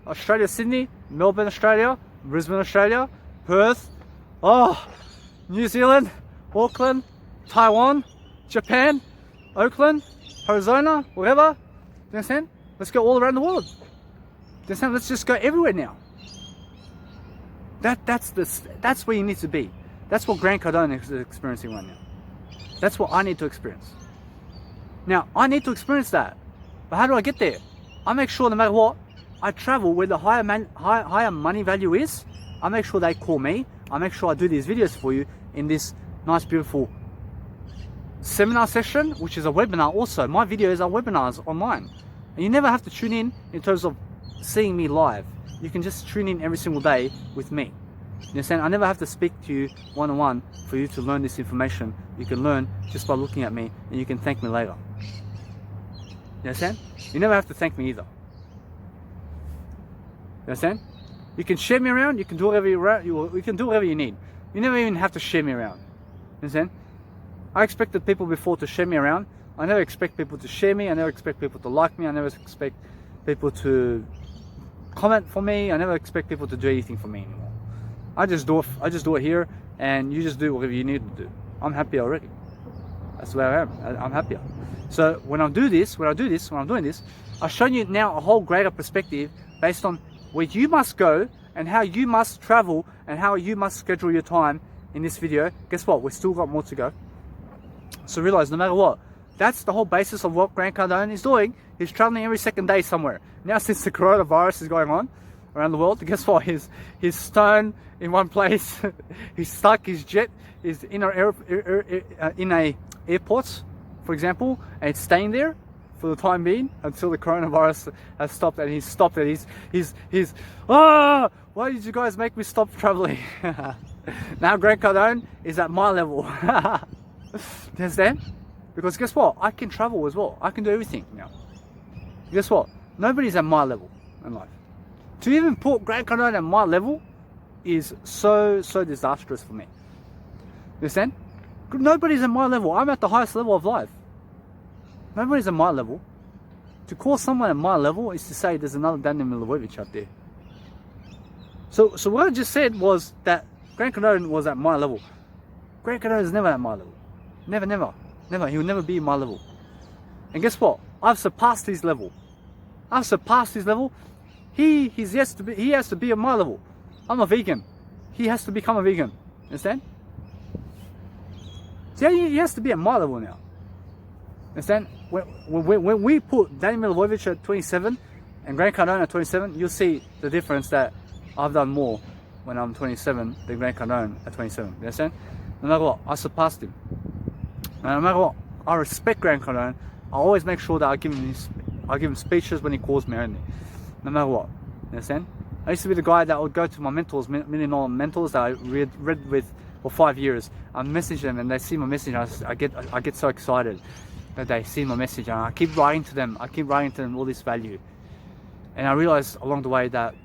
Australia, Sydney, Melbourne, Australia, Brisbane, Australia, Perth, New Zealand, Auckland, Taiwan, Japan, Oakland, Arizona, whatever. Do you understand? Let's go all around the world. Do you understand? Let's just go everywhere now. That's where you need to be. That's what Grant Cardone is experiencing right now. That's what I need to experience. Now, I need to experience that. But how do I get there? I make sure no matter what, I travel where the higher money value is. I make sure they call me. I make sure I do these videos for you in this nice, beautiful seminar session, which is a webinar also. My videos are webinars online. And you never have to tune in terms of seeing me live. You can just tune in every single day with me. You understand? I never have to speak to you one-on-one for you to learn this information. You can learn just by looking at me, and you can thank me later. You understand? You never have to thank me either. You understand? You can share me around. You can do whatever you can do whatever you need. You never even have to share me around. You understand? I expected people before to share me around. I never expect people to share me. I never expect people to like me. I never expect people to comment for me. I never expect people to do anything for me anymore. I just do it here, and you just do whatever you need to do. I'm happy already. That's where I am. I'm happier. So when I'm doing this, I've shown you now a whole greater perspective based on where you must go and how you must travel and how you must schedule your time in this video. Guess what? We've still got more to go. So realize no matter what, that's the whole basis of what Grant Cardone is doing. He's traveling every second day somewhere. Now since the coronavirus is going on around the world, guess what? He's stone in one place. He's stuck. His jet is in a airport, for example, and it's staying there for the time being until the coronavirus has stopped. And he's stopped it. He's why did you guys make me stop traveling? Now Grant Cardone is at my level. Understand? Because guess what? I can travel as well. I can do everything now. Guess what? Nobody's at my level in life. To even put Grant Cardone at my level is so disastrous for me. You understand? Nobody's at my level. I'm at the highest level of life. Nobody's at my level. To call someone at my level is to say there's another Daniel Milivojevic out there. So what I just said was that Grant Cardone was at my level. Grant Cardone is never at my level. Never. He will never be at my level. And guess what? I've surpassed his level. I've surpassed his level. He has to be at my level. I'm a vegan. He has to become a vegan. Understand? So he has to be at my level now. Understand? When we put Daniel Milivojevic at 27 and Grant Cardone at 27, you'll see the difference that I've done more when I'm 27 than Grant Cardone at 27. You understand? No matter what, I surpassed him. No matter what, I respect Grant Cardone. I always make sure that I give him speeches when he calls me only. No matter what. You understand? I used to be the guy that would go to my mentors, $1 million mentors that I read with for 5 years. I message them and they see my message. I get so excited that they see my message, and I keep writing to them. I keep writing to them all this value, and I realized along the way that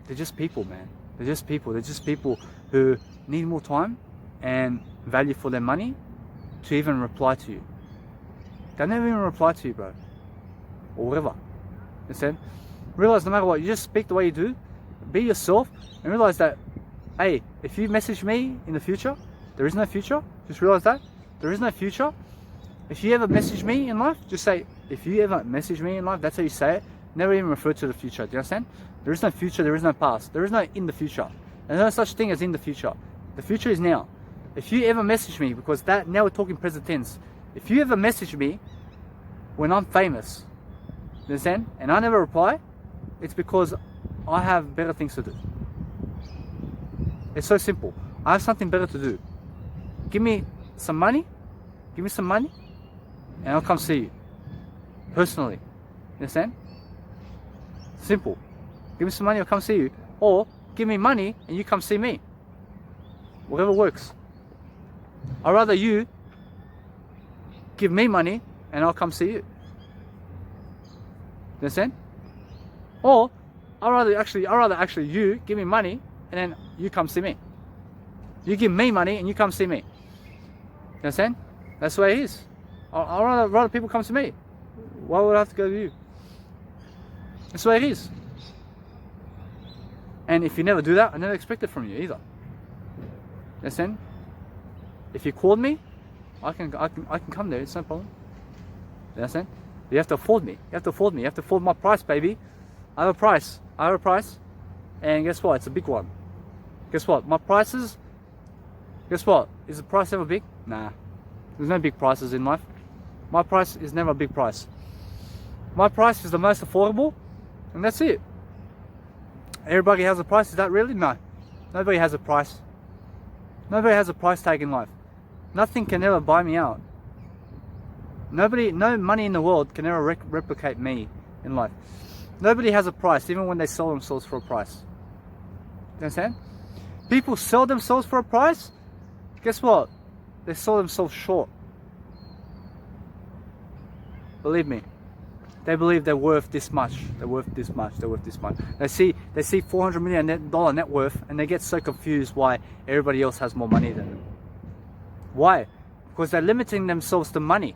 they're just people, man. They're just people. They're just people who need more time and value for their money to even reply to you. They never even reply to you, bro, or whatever. Understand? Realize no matter what, you just speak the way you do. Be yourself, and realize that, hey, if you message me in the future, there is no future. Just realize that there is no future. If you ever message me in life, just say, if you ever message me in life, that's how you say it. Never even refer to the future. Do you understand? There is no future, there is no past. There is no in the future. There's no such thing as in the future. The future is now. If you ever message me, because that, now we're talking present tense. If you ever message me when I'm famous, you understand? And I never reply, it's because I have better things to do. It's so simple. I have something better to do. Give me some money, and I'll come see you. Personally. You understand? Simple. Give me some money, I'll come see you. Or give me money and you come see me. Whatever works. I'd rather you give me money and I'll come see you. You understand? Or I'd rather actually you give me money and then you come see me. You give me money and you come see me. You understand? That's the way it is. I'd rather people come to me. Why would I have to go to you? That's the way it is. And if you never do that, I never expect it from you either. Understand? If you called me, I can come there. It's no problem. You understand? But you have to afford me. You have to afford me. You have to afford my price, baby. I have a price. I have a price. And guess what? It's a big one. Guess what? My prices. Guess what? Is the price ever big? Nah. There's no big prices in life. My price is never a big price. My price is the most affordable, and that's it. Everybody has a price. Is that really? No. Nobody has a price. Nobody has a price tag in life. Nothing can ever buy me out. No money in the world can ever replicate me in life. Nobody has a price, even when they sell themselves for a price. You understand? People sell themselves for a price. Guess what? They sell themselves short. Believe me. They believe they're worth this much. They're worth this much. They're worth this much. They see $400 million net worth, and they get so confused why everybody else has more money than them. Why? Because they're limiting themselves to money.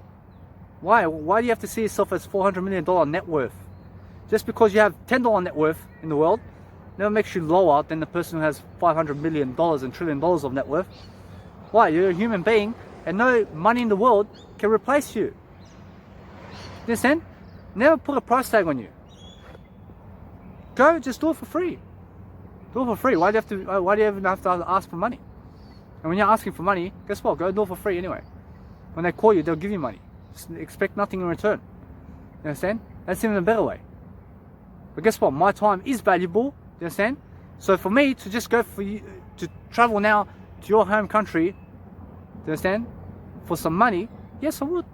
Why? Why do you have to see yourself as $400 million net worth? Just because you have $10 net worth in the world, never makes you lower than the person who has $500 million and trillion dollars of net worth. Why? You're a human being, and no money in the world can replace you. You understand? Never put a price tag on you. Go, just do it for free. Do it for free. Why do you even have to ask for money? And when you're asking for money, guess what? Go do it for free anyway. When they call you, they'll give you money. Just expect nothing in return. You understand? That's even a better way. But guess what? My time is valuable. You understand? So for me to just go for you to travel now to your home country, you understand? For some money, yes, I would.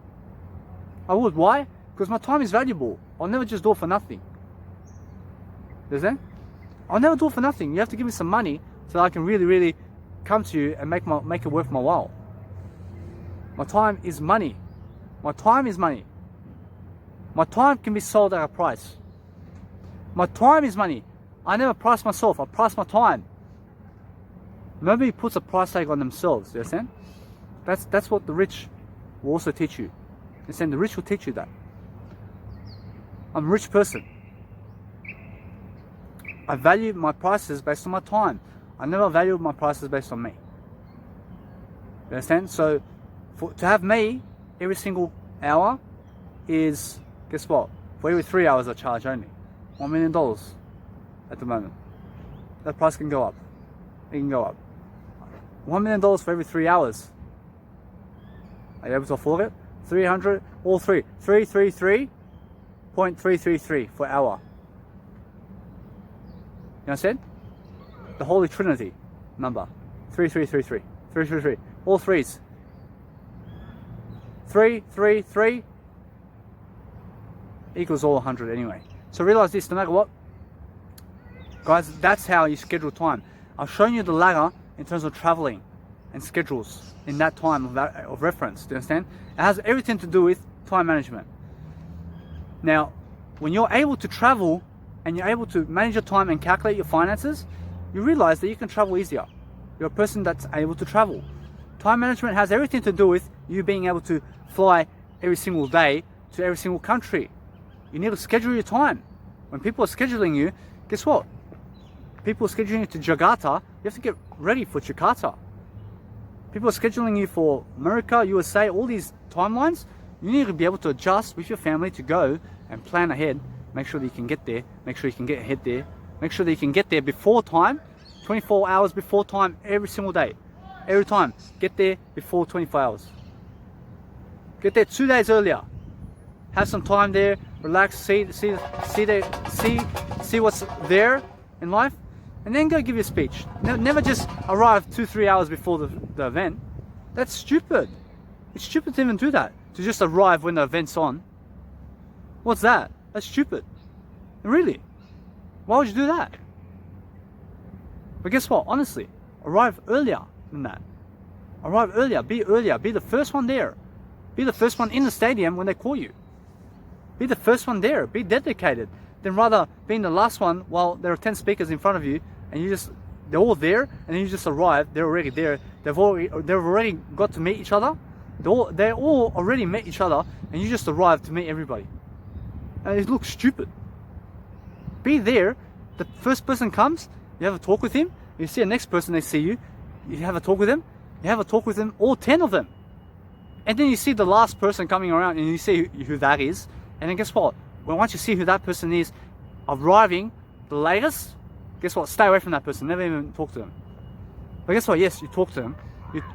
I would. Why? Because my time is valuable. I'll never just do it for nothing. You understand? I'll never do it for nothing. You have to give me some money so that I can really, really come to you and make it worth my while. My time is money. My time is money. My time can be sold at a price. My time is money. I never price myself. I price my time. Nobody puts a price tag on themselves. You understand? That's what the rich will also teach you. You understand? The rich will teach you that. I'm a rich person. I value my prices based on my time. I never value my prices based on me. You understand? So to have me every single hour is, guess what? For every 3 hours I charge only $1 million at the moment. That price can go up. It can go up. $1 million for every 3 hours. Are you able to afford it? 300, all three. 333.333 per hour. You understand? The Holy Trinity. number. 3, 3, 3, 3. 3, 3, 3. All threes. 3, 3, 3 equals all 100 anyway. So realize this, no matter what, guys, that's how you schedule time. I've shown you the ladder in terms of traveling and schedules in that time of reference. Do you understand? It has everything to do with time management. Now, when you're able to travel and you're able to manage your time and calculate your finances, you realize that you can travel easier. You're a person that's able to travel. Time management has everything to do with you being able to fly every single day to every single country. You need to schedule your time. When people are scheduling you, guess what? People are scheduling you to Jakarta, you have to get ready for Jakarta. People are scheduling you for America, USA, all these timelines. You need to be able to adjust with your family to go and plan ahead. Make sure that you can get there. Make sure you can get ahead there. Make sure that you can get there before time, 24 hours before time every single day. Every time, get there before 24 hours. Get there 2 days earlier. Have some time there, relax, see what's there in life, and then go give your speech. Never just arrive 2-3 hours before the event. That's stupid. It's stupid to even do that. To just arrive when the event's on. What's that? That's stupid. Really? Why would you do that? But guess what? Honestly, arrive earlier than that. Arrive earlier. Be the first one there. Be the first one in the stadium when they call you. Be the first one there. Be dedicated. Then rather being the last one while there are 10 speakers in front of you and they're all there and then you just arrive. They're already there. They've already got to meet each other. They all already met each other and you just arrived to meet everybody. And it looks stupid. Be there. The first person comes, you have a talk with him. You see the next person, they see you. You have a talk with them. You have a talk with them, all 10 of them. And then you see the last person coming around and you see who that is. And then guess what? Once you see who that person is arriving the latest, guess what? Stay away from that person. Never even talk to them. But guess what? Yes, you talk to them.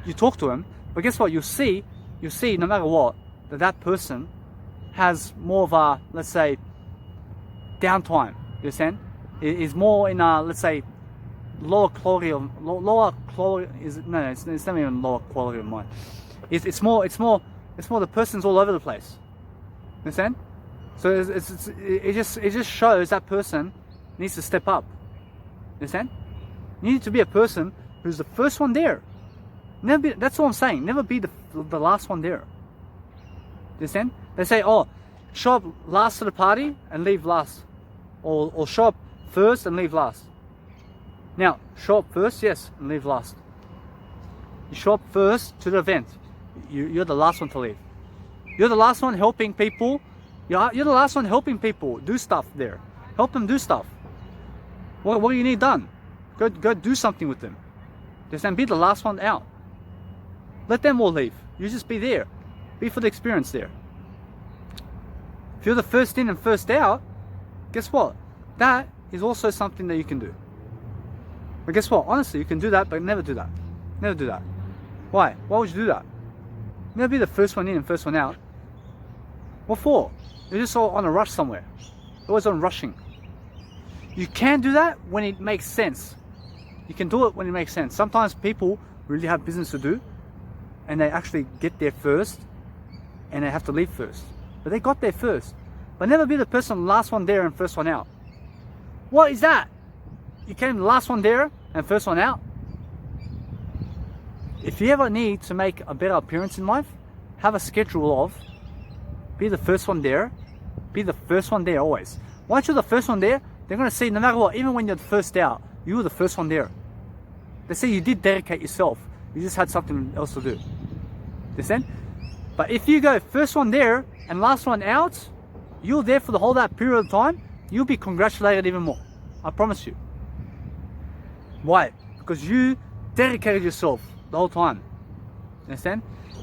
You talk to them. But guess what? You'll see no matter what, that person has more of a, let's say, downtime. You understand? It is more in a, let's say, lower quality is no, it's not even lower quality of mind. It's more the person's all over the place. You understand? So it just shows that person needs to step up. You understand? You need to be a person who's the first one there. That's all I'm saying. Never be the last one there. You understand? They say, oh, show up last to the party and leave last, or show up first and leave last. Now, show up first, yes, and leave last. You show up first to the event. You're the last one to leave. You're the last one helping people. You're the last one helping people do stuff there. Help them do stuff. What do you need done? Go do something with them. Just then be the last one out. Let them all leave. You just be there. Be for the experience there. If you're the first in and first out, guess what? That is also something that you can do. But guess what? Honestly, you can do that, but never do that. Never do that. Why? Why would you do that? Never be the first one in and first one out. What for? You're just all on a rush somewhere. Always on rushing. You can do that when it makes sense. You can do it when it makes sense. Sometimes people really have business to do and they actually get there first and they have to leave first. But they got there first. But never be the person last one there and first one out. What is that? You came the last one there and first one out? If you ever need to make a better appearance in life, have a schedule of be the first one there. Be the first one there always. Once you're the first one there, they're going to see no matter what, even when you're the first out, you were the first one there. They say you did dedicate yourself. You just had something else to do. Understand? But if you go first one there and last one out, you're there for the whole that period of time, you'll be congratulated even more. I promise you. Why? Because you dedicated yourself the whole time. Understand?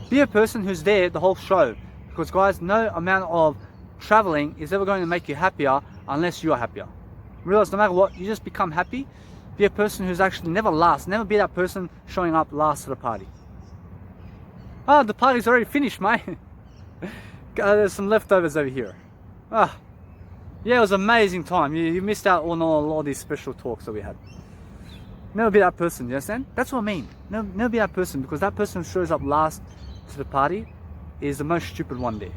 Be a person who's there the whole show. Because guys, no amount of traveling is ever going to make you happier unless you are happier. Realize no matter what, you just become happy. Be a person who's actually never last. Never be that person showing up last to the party. Oh, the party's already finished, mate. There's some leftovers over here. Ah, yeah, it was an amazing time. You missed out on all these special talks that we had. never be that person. You understand? That's what I mean. Never be that person, because that person who shows up last to the party is the most stupid one there. You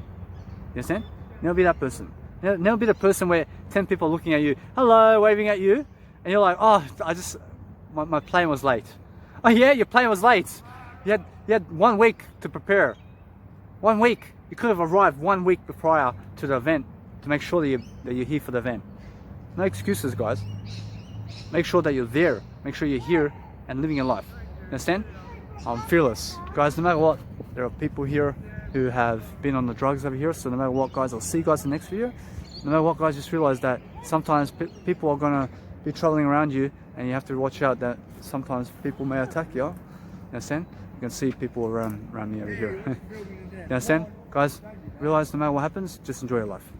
understand? Never be that person. Never be the person where 10 people are looking at you, hello, waving at you, and you're like, oh, my plane was late. Oh yeah, your plane was late. You had 1 week to prepare. 1 week. You could have arrived 1 week prior to the event to make sure that you're here for the event. No excuses, guys. Make sure that you're there. Make sure you're here and living your life. Understand? I'm fearless. Guys, no matter what, there are people here who have been on the drugs over here, so no matter what, guys, I'll see you guys in the next video. No matter what, guys, just realize that sometimes people are gonna be traveling around you, and you have to watch out that sometimes people may attack you. You understand? You can see people around me over here. You understand? Guys, realize no matter what happens, just enjoy your life.